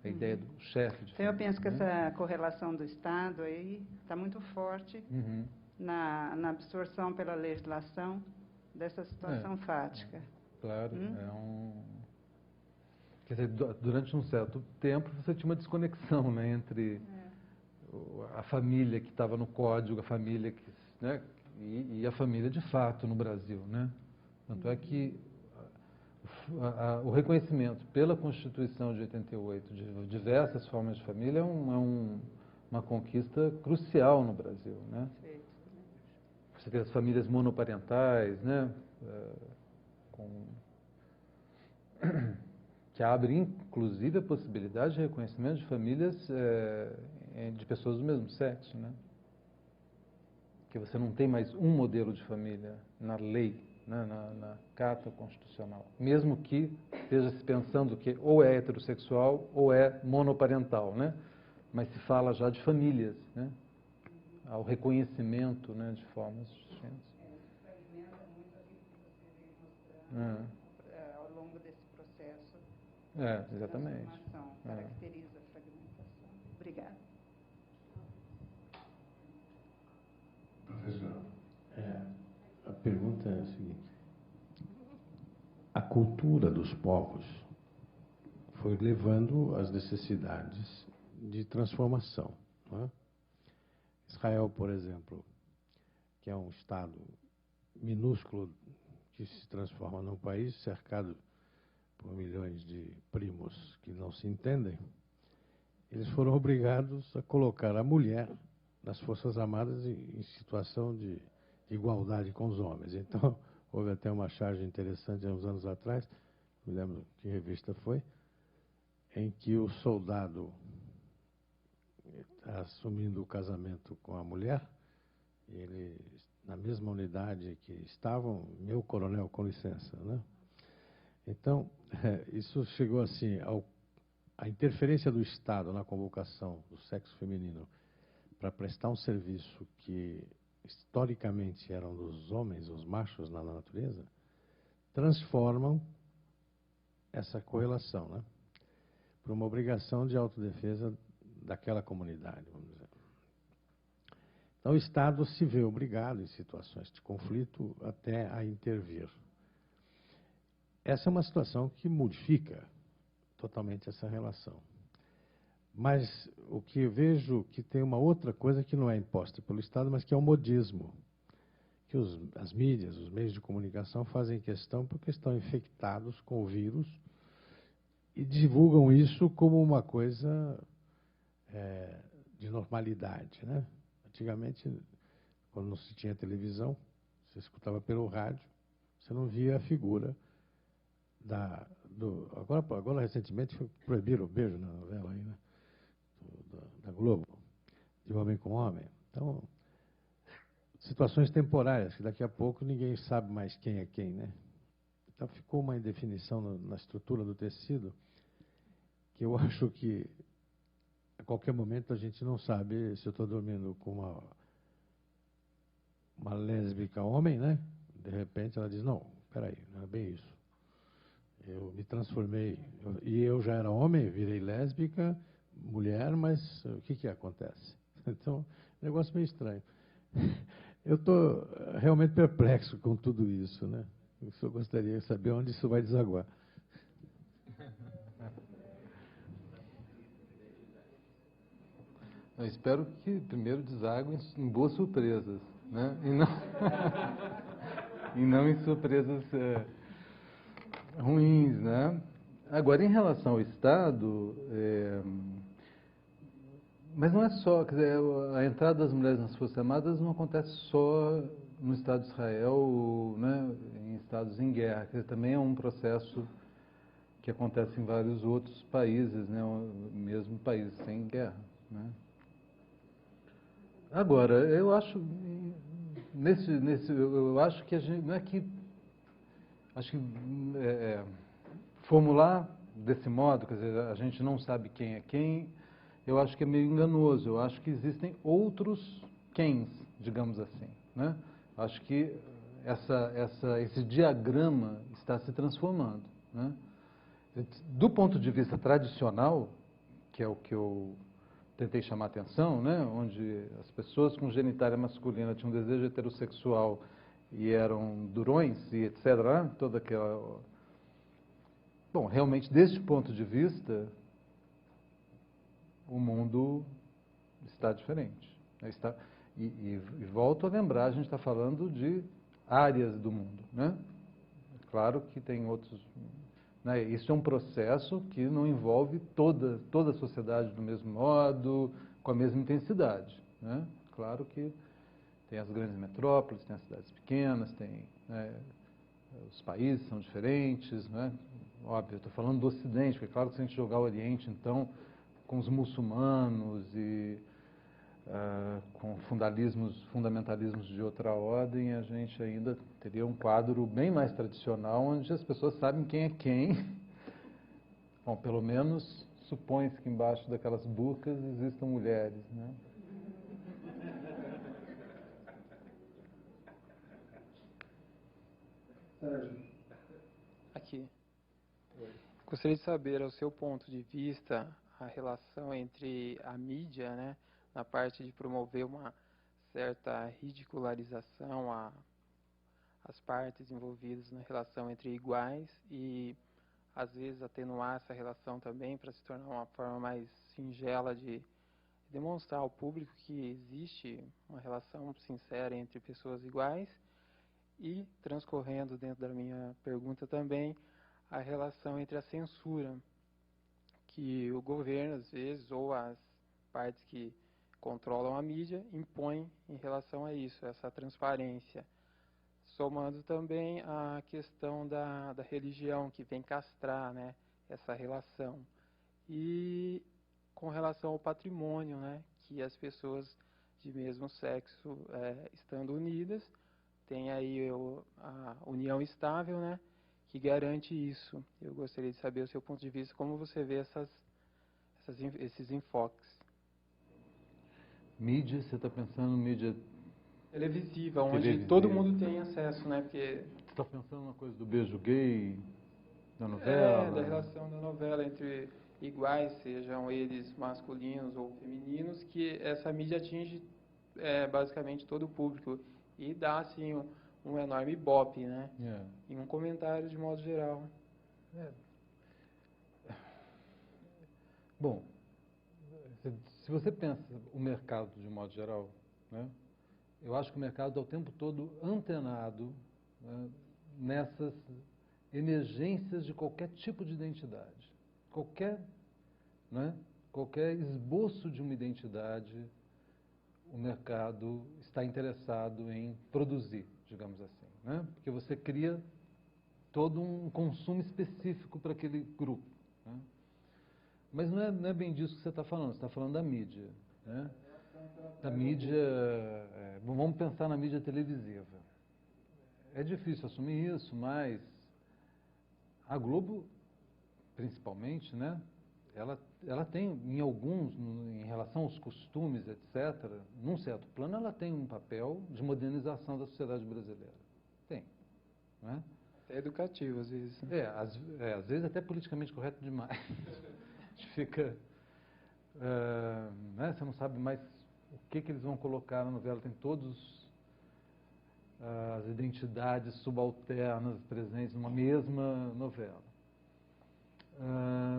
A ideia do chefe de família. Então, eu penso que essa correlação do Estado aí está muito forte na absorção pela legislação dessa situação fática. Claro, quer dizer, durante um certo tempo você tinha uma desconexão, né, entre a família que estava no código, a família que, né, e a família de fato no Brasil, né? Tanto é que o reconhecimento pela Constituição de 88 de diversas formas de família é uma conquista crucial no Brasil, né? Você tem as famílias monoparentais, né? Que abre, inclusive, a possibilidade de reconhecimento de famílias de pessoas do mesmo sexo, né? Que você não tem mais um modelo de família na lei, né? na Carta Constitucional, mesmo que esteja se pensando que ou é heterossexual ou é monoparental, né? Mas se fala já de famílias, né? Ao reconhecimento, né, de formas distintas. Ao longo desse processo exatamente. de transformação, caracteriza a fragmentação. Obrigada. Professor, a pergunta é a seguinte. A cultura dos povos foi levando às necessidades de transformação. Não é? Israel, por exemplo, que é um Estado minúsculo que se transforma num país cercado por milhões de primos que não se entendem, eles foram obrigados a colocar a mulher nas Forças Armadas em situação de igualdade com os homens. Então, houve até uma charge interessante há uns anos atrás, me lembro que revista foi, em que o soldado assumindo o casamento com a mulher, ele, na mesma unidade que estavam, meu coronel, com licença, né? Então, isso chegou assim, a interferência do Estado na convocação do sexo feminino para prestar um serviço que historicamente eram dos homens, os machos na natureza, transformam essa correlação, né? Por uma obrigação de autodefesa daquela comunidade, vamos dizer. Então, o Estado se vê obrigado, em situações de conflito, até a intervir. Essa é uma situação que modifica totalmente essa relação. Mas o que eu vejo que tem uma outra coisa que não é imposta pelo Estado, mas que é o modismo. Que as mídias, os meios de comunicação fazem questão porque estão infectados com o vírus e divulgam isso como uma coisa de normalidade, né? Antigamente, quando não se tinha televisão, você escutava pelo rádio, você não via a figura Agora recentemente proibiram o beijo na novela aí, né? Da Globo, de homem com homem. Então, situações temporárias, que daqui a pouco ninguém sabe mais quem é quem, né? Então ficou uma indefinição na estrutura do tecido, que eu acho que a qualquer momento a gente não sabe se eu estou dormindo com uma lésbica homem, né? De repente ela diz, não, peraí, não é bem isso. Eu me transformei, e eu já era homem, virei lésbica, mulher, mas o que acontece? Então, é um negócio meio estranho. Eu estou realmente perplexo com tudo isso, né? Eu só gostaria de saber onde isso vai desaguar. Eu espero que primeiro desaguem em boas surpresas, né? E não em surpresas ruins, né? Agora, em relação ao Estado, mas não é só, quer dizer, a entrada das mulheres nas Forças Armadas não acontece só no Estado de Israel, né, em estados em guerra, quer dizer, também é um processo que acontece em vários outros países, né, mesmo países sem guerra, né. Agora, eu acho eu acho que a gente não é que acho que formular desse modo, quer dizer, a gente não sabe quem é quem, eu acho que é meio enganoso. Eu acho que existem outros quens, digamos assim, né? Acho que esse diagrama está se transformando, né? Do ponto de vista tradicional, que é o que eu tentei chamar a atenção, né? Onde as pessoas com genitália masculina tinham um desejo heterossexual e eram durões e etc., né? Toda aquela... Bom, realmente, deste ponto de vista, o mundo está diferente. E volto a lembrar, a gente está falando de áreas do mundo, né? Claro que tem outros... Né? Isso é um processo que não envolve toda a sociedade do mesmo modo, com a mesma intensidade, né? Claro que tem as grandes metrópoles, tem as cidades pequenas, tem, né, os países são diferentes, né? Óbvio, eu estou falando do Ocidente, porque é claro que se a gente jogar o Oriente, então, com os muçulmanos e com fundamentalismos de outra ordem, a gente ainda teria um quadro bem mais tradicional, onde as pessoas sabem quem é quem. Bom, pelo menos supõe-se que embaixo daquelas burcas existam mulheres, né? Aqui. Gostaria de saber, ao seu ponto de vista, a relação entre a mídia, né, na parte de promover uma certa ridicularização às partes envolvidas na relação entre iguais e, às vezes, atenuar essa relação também para se tornar uma forma mais singela de demonstrar ao público que existe uma relação sincera entre pessoas iguais e, transcorrendo dentro da minha pergunta também, a relação entre a censura que o governo, às vezes, ou as partes que controlam a mídia, impõem em relação a isso, essa transparência. Somando também a questão da religião, que vem castrar, né, essa relação. E com relação ao patrimônio, né, que as pessoas de mesmo sexo, estando unidas, têm aí a união estável, né, que garante isso. Eu gostaria de saber o seu ponto de vista, como você vê esses enfoques. Mídia, você está pensando em mídia televisiva, onde televisiva. Todo mundo tem acesso, né? Porque você está pensando na coisa do beijo gay, da novela? Da relação da novela entre iguais, sejam eles masculinos ou femininos, que essa mídia atinge basicamente todo o público e dá, assim, um enorme ibope, né? Em um comentário de modo geral. Bom, se você pensa o mercado de modo geral, né, eu acho que o mercado está o tempo todo antenado, né, nessas emergências de qualquer tipo de identidade. Qualquer esboço de uma identidade, o mercado está interessado em produzir, digamos assim, né? Porque você cria todo um consumo específico para aquele grupo, né? Mas não é bem disso que você está falando, você está falando da mídia, né? Da mídia, vamos pensar na mídia televisiva. É difícil assumir isso, mas a Globo, principalmente, né? Ela tem, em relação aos costumes, etc., num certo plano, ela tem um papel de modernização da sociedade brasileira. Tem, né? É educativo, às vezes. Às vezes até politicamente correto demais. A gente fica... né? Você não sabe mais o que eles vão colocar na novela. Tem todas as identidades subalternas presentes numa mesma novela.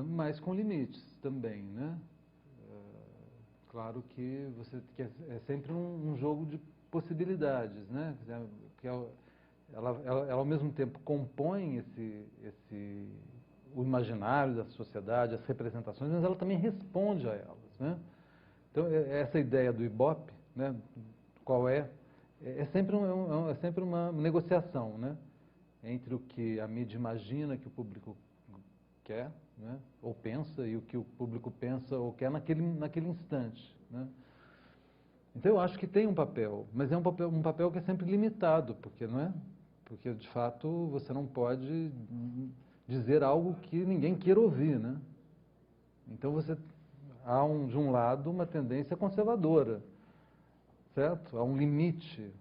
Mas com limites também, né? Claro que é sempre um jogo de possibilidades, né? Que ela ao mesmo tempo compõe o imaginário da sociedade, as representações, mas ela também responde a elas, né? Então, essa ideia do Ibope, né? Qual é sempre uma negociação, né? Entre o que a mídia imagina que o público quer, né? Ou pensa, e o que o público pensa ou quer naquele instante, né? Então eu acho que tem um papel, mas é um papel que é sempre limitado, porque de fato você não pode dizer algo que ninguém queira ouvir, né? Então há de um lado uma tendência conservadora, certo? Há um limite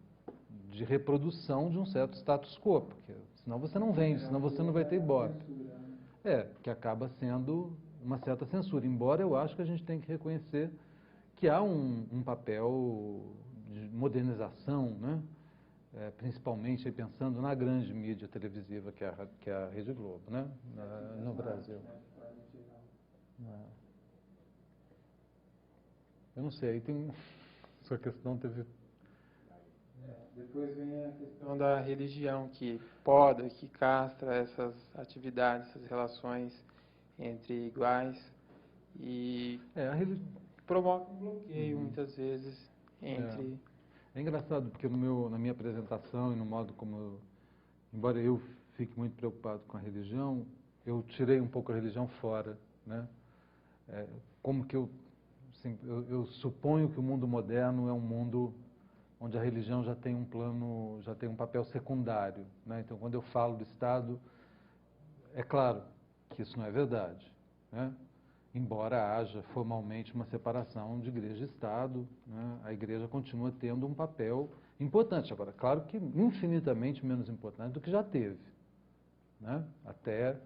de reprodução de um certo status quo, porque senão você não vende, senão você não vai ter Ibope. Que acaba sendo uma certa censura, embora eu acho que a gente tem que reconhecer que há um papel de modernização, né? Principalmente aí pensando na grande mídia televisiva que é a Rede Globo, né? No Brasil. Eu não sei, aí tem... Sua questão teve... Depois vem a questão da religião, que poda, que castra essas atividades, essas relações entre iguais e provoca um bloqueio, muitas vezes, entre... É engraçado, porque na minha apresentação e no modo como embora eu fique muito preocupado com a religião, eu tirei um pouco a religião fora, né? Como que eu suponho que o mundo moderno é um mundo onde a religião já tem um papel secundário, né? Então, quando eu falo do Estado, é claro que isso não é verdade, né? Embora haja formalmente uma separação de igreja e Estado, né? A igreja continua tendo um papel importante. Agora, claro que infinitamente menos importante do que já teve, né? Até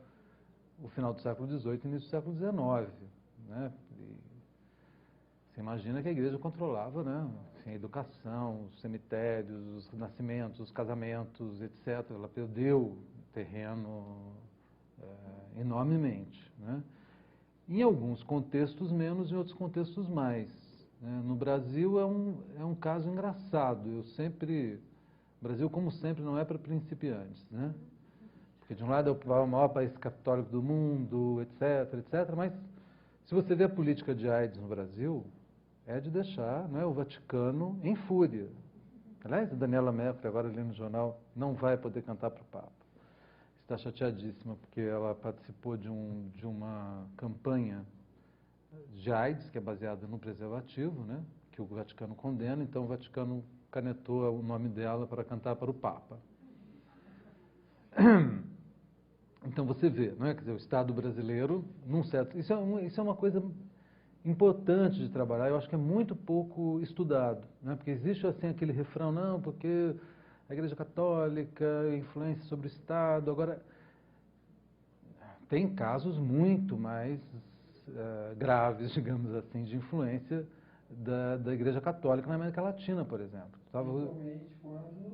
o final do século XVIII e início do século XIX, né? Você imagina que a igreja controlava, né? Assim, a educação, os cemitérios, os nascimentos, os casamentos, etc. Ela perdeu terreno enormemente, né? Em alguns contextos menos, em outros contextos mais, né? No Brasil é um caso engraçado. O Brasil, como sempre, não é para principiantes, né? Porque de um lado é o maior país católico do mundo, etc., etc., mas se você vê a política de AIDS no Brasil, é de deixar, né, o Vaticano em fúria. Aliás, a Daniela Mercury, agora ali no jornal, não vai poder cantar para o Papa. Está chateadíssima porque ela participou de uma campanha de AIDS, que é baseada no preservativo, né, que o Vaticano condena, então o Vaticano canetou o nome dela para cantar para o Papa. Então você vê, não é? Quer dizer, o Estado brasileiro, num certo... Isso é uma coisa importante de trabalhar, eu acho que é muito pouco estudado, né? Porque existe assim aquele refrão, não, porque a Igreja Católica influência sobre o Estado. Agora, tem casos muito mais graves, digamos assim, de influência da Igreja Católica na América Latina, por exemplo. Principalmente quando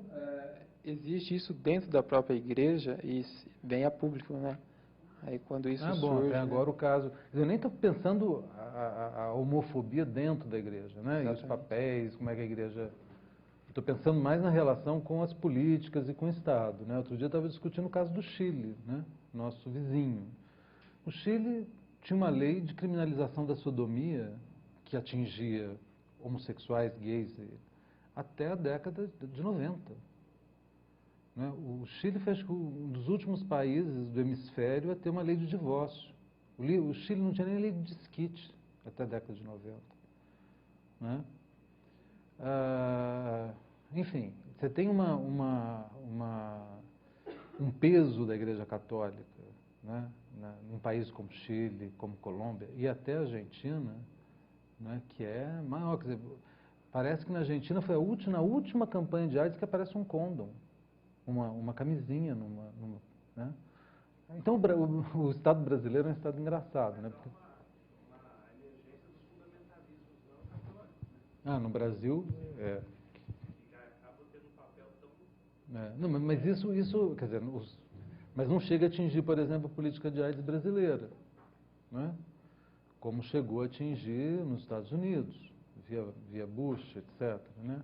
existe isso dentro da própria igreja e vem a público, né? Aí quando isso surge... Até agora o caso... Eu nem estou pensando a homofobia dentro da igreja, né? E os papéis, como é que a igreja... Estou pensando mais na relação com as políticas e com o Estado, né? Outro dia eu estava discutindo o caso do Chile, né? Nosso vizinho. O Chile tinha uma lei de criminalização da sodomia que atingia homossexuais, gays, até a década de 90. né? O Chile foi, acho que, um dos últimos países do hemisfério a ter uma lei de divórcio. O Chile não tinha nem lei de desquite até a década de 90. Né? Enfim, você tem um peso da Igreja Católica, né? Num país como Chile, como Colômbia e até a Argentina, né? Que é maior. Quer dizer, parece que na Argentina foi na última campanha de AIDS que aparece um condom, uma camisinha, né? Então o Estado brasileiro é um Estado engraçado, né? Porque... no Brasil não, mas isso, quer dizer, mas não chega a atingir, por exemplo, a política de AIDS brasileira, né? Como chegou a atingir nos Estados Unidos, via Bush, etc. Né?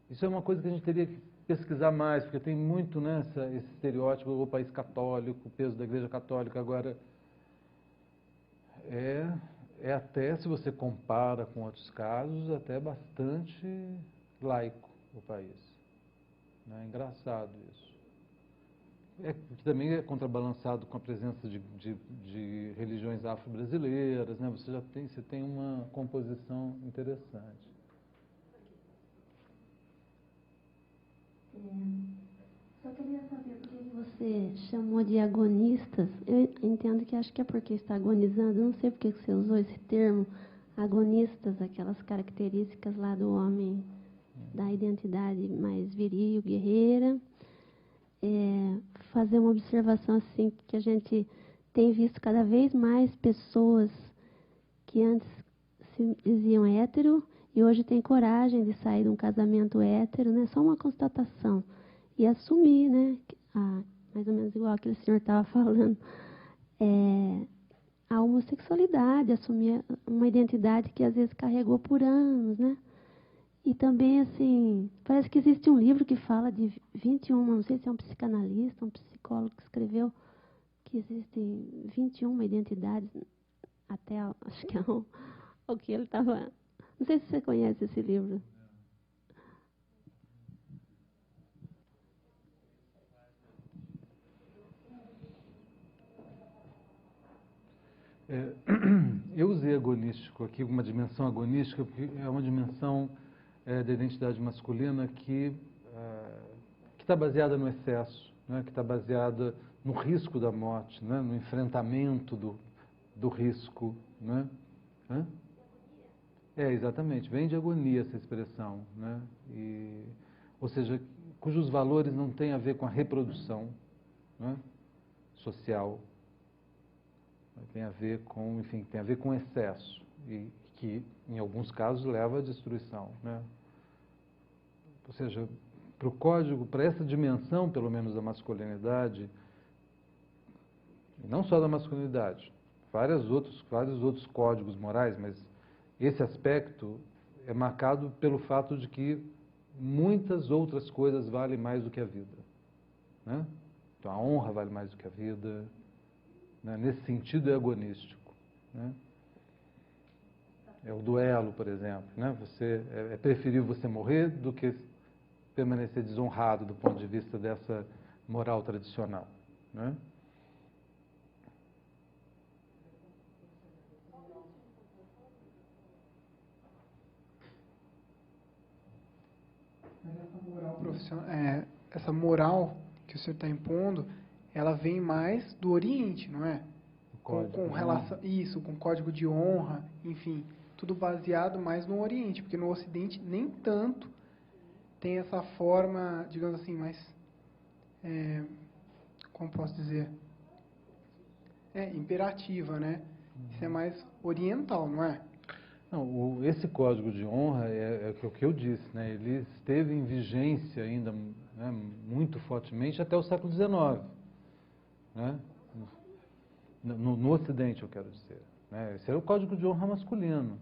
Isso é uma coisa que a gente teria que pesquisar mais, porque tem muito, né, esse estereótipo do país católico, o peso da Igreja Católica. Agora, é até, se você compara com outros casos, até bastante laico o país. É engraçado isso. Que também é contrabalançado com a presença de religiões afro-brasileiras, né? Você tem uma composição interessante. Só queria saber por que você chamou de agonistas. Eu entendo que acho que é porque está agonizando. Não sei por que você usou esse termo, agonistas, aquelas características lá do homem, da identidade mais viril, guerreira. Fazer uma observação assim, que a gente tem visto cada vez mais pessoas que antes se diziam hétero e hoje têm coragem de sair de um casamento hétero, né? Só uma constatação. E assumir, né? Mais ou menos igual aquele senhor estava falando, a homossexualidade, assumir uma identidade que às vezes carregou por anos, né? E também, assim, parece que existe um livro que fala de 21, não sei se é um psicanalista, um psicólogo que escreveu, que existem 21 identidades, até, acho que é o que ele estava... Não sei se você conhece esse livro. Eu usei agonístico aqui, uma dimensão agonística, porque é uma dimensão da identidade masculina que está baseada no excesso, né? Que está baseada no risco da morte, né? No enfrentamento do risco. Né? Exatamente, vem de agonia essa expressão, né? Ou seja, cujos valores não têm a ver com a reprodução, né? Social, tem a ver com, enfim, tem a ver com excesso e que em alguns casos leva à destruição, né? Ou seja, para o código, para essa dimensão, pelo menos da masculinidade, e não só da masculinidade, vários outros códigos morais, mas esse aspecto é marcado pelo fato de que muitas outras coisas valem mais do que a vida, né? Então a honra vale mais do que a vida, né? Nesse sentido é agonístico, né? É o duelo, por exemplo, né? É preferível você morrer do que permanecer desonrado do ponto de vista dessa moral tradicional, né? Essa moral que o senhor está impondo, ela vem mais do Oriente, não é? Com relação isso, com código de honra, enfim, tudo baseado mais no Oriente, porque no Ocidente nem tanto tem essa forma, digamos assim, mais, como posso dizer, imperativa, né? Isso é mais oriental, não é? Não, esse código de honra é o que eu disse, né? Ele esteve em vigência ainda, né, muito fortemente até o século XIX, né? No Ocidente, eu quero dizer, né? Esse era o código de honra masculino,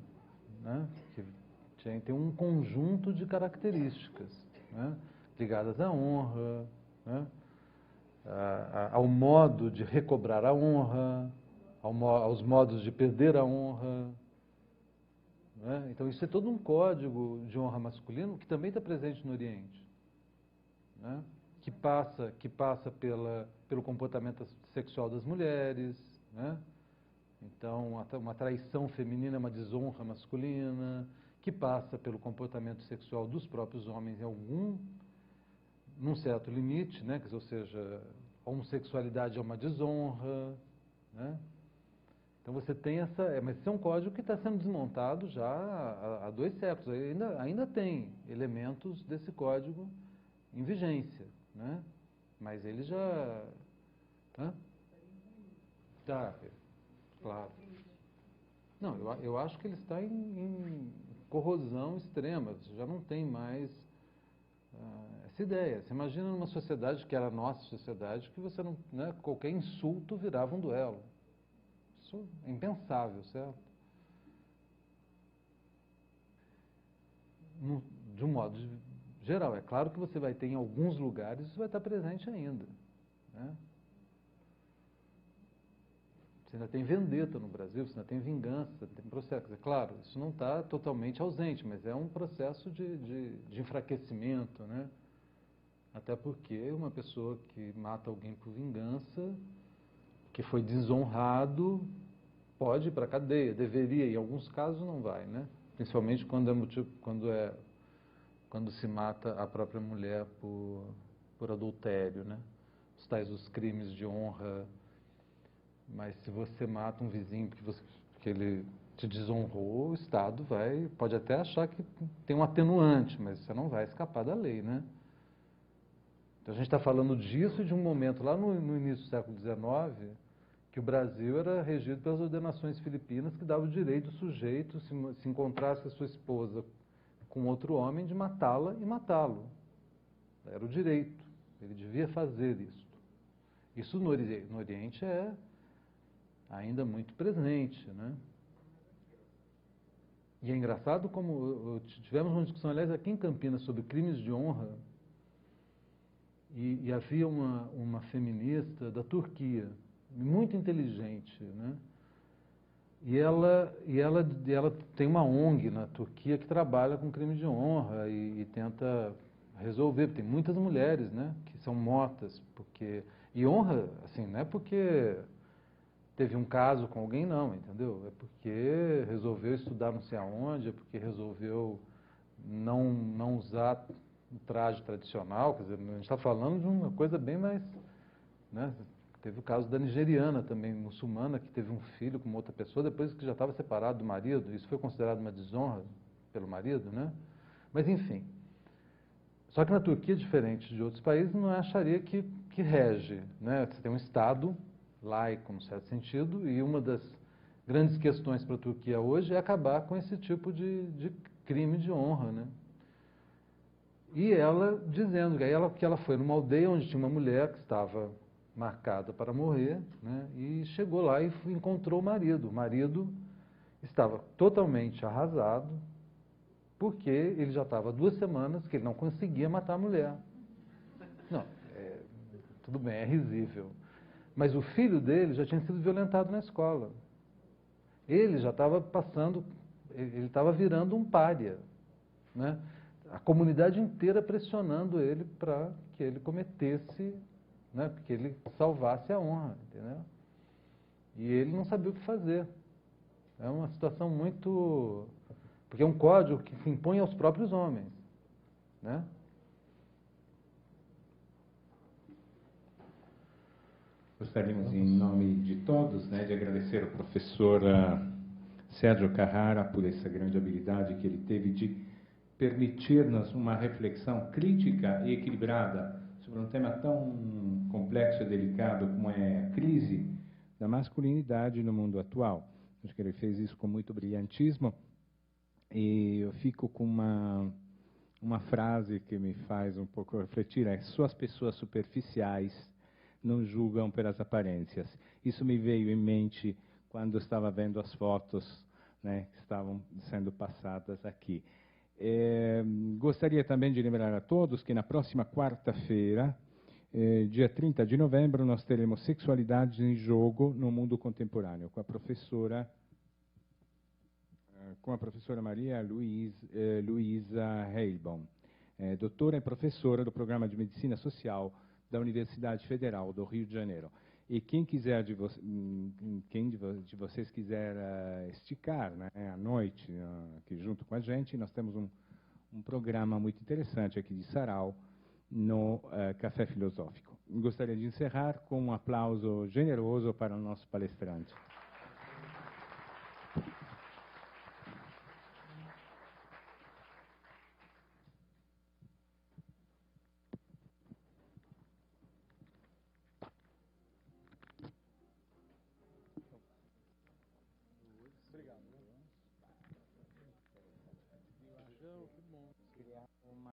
né? Que tem um conjunto de características, né, ligadas à honra, né, ao modo de recobrar a honra, aos modos de perder a honra. Né? Então, isso é todo um código de honra masculino que também está presente no Oriente. Né? que passa pelo comportamento sexual das mulheres, né? Então, uma traição feminina é uma desonra masculina, que passa pelo comportamento sexual dos próprios homens num certo limite, né? Ou seja, a homossexualidade é uma desonra, né? Então você tem mas esse é um código que está sendo desmontado já há 2 séculos. Ainda tem elementos desse código em vigência, né? Mas ele já... Tá, claro. Não, eu acho que ele está em corrosão extrema. Você já não tem mais essa ideia. Você imagina numa sociedade que era a nossa sociedade, que você não, né, qualquer insulto virava um duelo. Isso é impensável, certo? De um modo geral, é claro que você vai ter em alguns lugares, isso vai estar presente ainda, né? Você ainda tem vendetta no Brasil, você ainda tem vingança, tem processo. É claro, isso não está totalmente ausente, mas é um processo de enfraquecimento, né? Até porque uma pessoa que mata alguém por vingança, que foi desonrado, pode ir para a cadeia, deveria, em alguns casos não vai, né? Principalmente quando se mata a própria mulher por adultério, né? Os crimes de honra. Mas se você mata um vizinho porque ele te desonrou, o Estado pode até achar que tem um atenuante, mas você não vai escapar da lei, né? Então a gente está falando disso de um momento lá no início do século XIX, que o Brasil era regido pelas ordenações filipinas que davam o direito do sujeito, se encontrasse a sua esposa com outro homem, de matá-la e matá-lo. Era o direito, ele devia fazer isso. Isso no Oriente é ainda muito presente, né? E é engraçado como tivemos uma discussão, aliás, aqui em Campinas, sobre crimes de honra, e havia uma feminista da Turquia, muito inteligente, né? E ela tem uma ONG na Turquia que trabalha com crime de honra e tenta resolver. Tem muitas mulheres, né, que são mortas e honra, assim, não é porque teve um caso com alguém, não, entendeu? É porque resolveu estudar não sei aonde, é porque resolveu não usar o traje tradicional. Quer dizer, a gente está falando de uma coisa bem mais, né? Teve o caso da nigeriana também, muçulmana, que teve um filho com uma outra pessoa, depois que já estava separado do marido. Isso foi considerado uma desonra pelo marido, né? Mas, enfim. Só que na Turquia, diferente de outros países, não é a Sharia que rege, né? Você tem um Estado laico, no certo sentido, e uma das grandes questões para a Turquia hoje é acabar com esse tipo de crime de honra, né? E ela dizendo que ela foi numa aldeia onde tinha uma mulher que estava marcada para morrer, né? E chegou lá e encontrou o marido. O marido estava totalmente arrasado, porque ele já estava há 2 semanas que ele não conseguia matar a mulher. Não, tudo bem, é risível. Mas o filho dele já tinha sido violentado na escola. Ele já estava ele estava virando um pária, né? A comunidade inteira pressionando ele para que ele cometesse, né, porque ele salvasse a honra, entendeu? E ele não sabia o que fazer. É uma situação muito... Porque é um código que se impõe aos próprios homens, né? Gostaríamos, em nome de todos, né, de agradecer ao professor Sérgio Carrara por essa grande habilidade que ele teve de permitir-nos uma reflexão crítica e equilibrada sobre um tema tão complexo e delicado como é a crise da masculinidade no mundo atual. Acho que ele fez isso com muito brilhantismo, e eu fico com uma frase que me faz um pouco refletir, só as pessoas superficiais não julgam pelas aparências. Isso me veio em mente quando estava vendo as fotos, né, que estavam sendo passadas aqui. Gostaria também de lembrar a todos que na próxima quarta-feira, dia 30 de novembro, nós teremos Sexualidade em Jogo no Mundo Contemporâneo, com a professora Maria Luísa Heilbaum. É doutora e professora do Programa de Medicina Social da Universidade Federal do Rio de Janeiro. E quem quiser quem de vocês quiser esticar, né, à noite aqui junto com a gente, nós temos um programa muito interessante aqui de sarau no Café Filosófico. Gostaria de encerrar com um aplauso generoso para o nosso palestrante. Criar uma